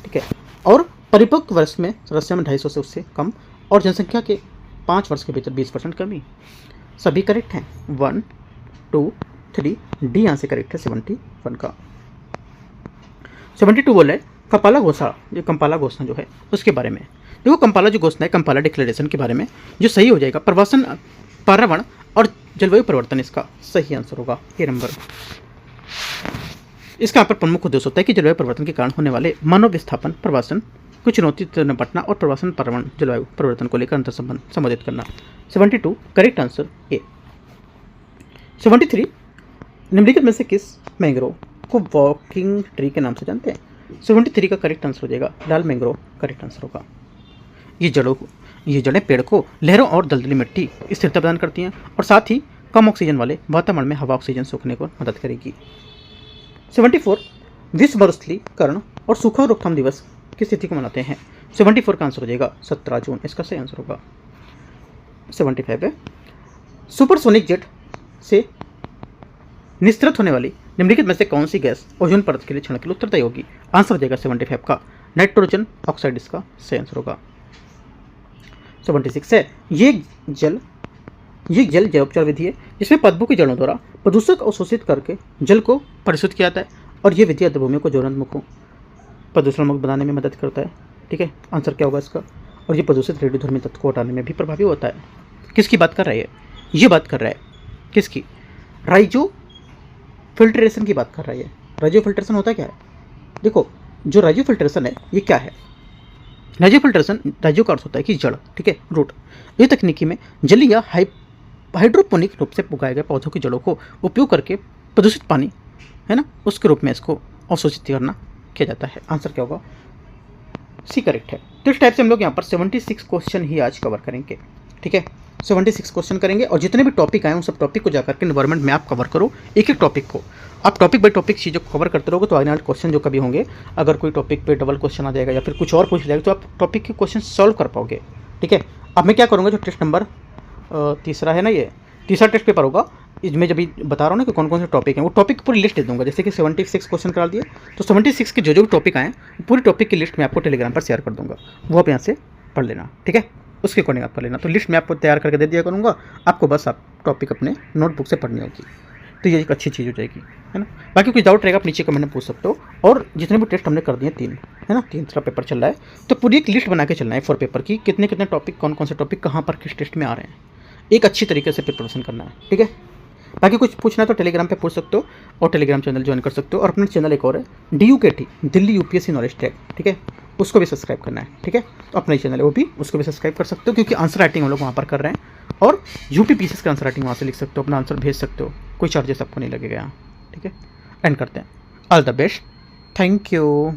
ठीक है, और परिपक्व वर्ष में रसिया में 250 से उससे कम, और जनसंख्या के 5 वर्ष के भीतर 20% कमी। सभी करेक्ट हैं, 1 2 3 डी यहाँ से करेक्ट है 71 का। 72 बोले कंपाला घोषणा, ये कंपाला घोषणा जो है उसके बारे में। देखो कंपाला जो घोषणा है, कंपाला डिक्लेरेशन के बारे में जो सही हो जाएगा, पर्यावरण और जलवायु परिवर्तन इसका सही आंसर होगा, ये नंबर। इसका यहाँ पर प्रमुख उद्देश्य होता है कि जलवायु परिवर्तन के कारण होने वाले मानव विस्थापन, प्रवासन को चुनौती से निपटना और प्रवासन पर्यावरण जलवायु परिवर्तन को लेकर अंतर संबंध संबोधित करना। 72 करेक्ट आंसर ए। 73 निम्नलिखित में से किस मैंग्रोव को वॉकिंग ट्री के नाम से जानते हैं? 73 का करेक्ट आंसर हो जाएगा लाल मैंग्रोव, करेक्ट आंसर होगा। ये जड़ें पेड़ को लहरों और दलदली मिट्टी स्थिरता प्रदान करती हैं और साथ ही कम ऑक्सीजन वाले वातावरण में हवा ऑक्सीजन सोखने को मदद करेगी। 74 विश्व मरुस्थलीकरण और सूखा रोकथाम दिवस किस तिथि को मनाते हैं? 74 का आंसर हो जाएगा 17 जून, इसका सही आंसर होगा। 75 है सुपरसोनिक जेट से निस्तृत होने वाली निम्नलिखित में से कौन सी गैस ओजोन परत के लिए क्षण के लिए उत्तरदायी होगी? आंसर हो जाएगा 75 का नाइट्रोजन ऑक्साइड, इसका सही आंसर होगा। 76 है ये जल जैवोपचार विधि है जिसमें पदभू की जड़ों द्वारा प्रदूषक अवशोषित करके जल को परिशुद्ध किया जाता है और ये विधि आर्द्रभूमियों को ज्वलनमुखों प्रदूषण मुक्त बनाने में मदद करता है, ठीक है, आंसर क्या होगा इसका। और ये प्रदूषित रेडियोधर्मी तत्व को हटाने में भी प्रभावी होता है। किसकी बात कर रहा है ये बात कर रहा है किसकी? राइजो फिल्ट्रेशन की बात कर रहा है। राइजो फिल्ट्रेशन होता क्या है? देखो जो राइजो फिल्ट्रेशन है ये क्या है? राइजो फिल्ट्रेशन, राइजो का अर्थ होता है कि जड़, ठीक है, रूट। ये तकनीकी में जलीय या हाइड्रोपोनिक रूप से उगाए गए पौधों की जड़ों को उपयोग करके प्रदूषित पानी है ना उसके रूप में इसको अवशोषित करना किया जाता है। आंसर क्या होगा? सी करेक्ट है। तो इस टाइप से हम लोग यहाँ पर 76 क्वेश्चन ही आज कवर करेंगे, ठीक है, 76 क्वेश्चन करेंगे और जितने भी टॉपिक आए उन सब टॉपिक को जाकर के एनवायरमेंट में आप कवर करो। एक एक टॉपिक को आप टॉपिक बाई टॉपिक चीज़ों को कवर करते रहोगे तो आगे वाले क्वेश्चन जो कभी होंगे, अगर कोई टॉपिक पे डबल क्वेश्चन आ जाएगा या फिर कुछ और पूछ जाएगा तो आप टॉपिक के क्वेश्चन सॉल्व कर पाओगे, ठीक है। अब मैं क्या करूँगा, जो टेस्ट नंबर तीसरा है ना, ये तीसरा टेस्ट पेपर होगा, इसमें जब बता रहा हूँ ना कि कौन कौन से टॉपिक हैं, वो टॉपिक पूरी लिस्ट दे दूंगा। जैसे कि 76 क्वेश्चन करा दिए तो 76 के जो भी टॉपिक आए पूरी टॉपिक की लिस्ट मैं आपको टेलीग्राम पर शेयर कर दूंगा, वो आप यहाँ से पढ़ लेना, ठीक है, उसके अकॉर्डिंग आप पढ़ लेना। तो लिस्ट मैं आपको तैयार करके दे दिया करूँगा, आपको बस आप टॉपिक अपने नोटबुक से पढ़नी होगी, तो ये एक अच्छी चीज़ हो जाएगी, है ना। बाकी कुछ डाउट रहेगा आप नीचे कमेंट में पूछ सकते हो। और जितने भी टेस्ट हमने कर दिए 3, है ना, 3 पेपर चल रहा है, तो पूरी एक लिस्ट बना के चलना है 4 पेपर की, कितने कितने टॉपिक, कौन कौन से टॉपिक कहाँ पर किस टेस्ट में आ रहे हैं, एक अच्छी तरीके से प्रिपरेशन करना है, ठीक है। बाकी कुछ पूछना है तो टेलीग्राम पे पूछ सकते हो और टेलीग्राम चैनल ज्वाइन कर सकते हो। और अपना चैनल एक और है DUKT, Delhi UPSC knowledge track, ठीक है, उसको भी सब्सक्राइब करना है, ठीक है। तो अपना ही चैनल है वो भी, उसको भी सब्सक्राइब कर सकते हो क्योंकि आंसर राइटिंग हम लोग वहाँ पर कर रहे हैं और UPPCS का आंसर राइटिंग वहाँ से लिख सकते हो, अपना आंसर भेज सकते हो, कोई चार्जेस आपको नहीं लगेगा यहाँ, ठीक है। एंड करते हैं। All the best, thank you.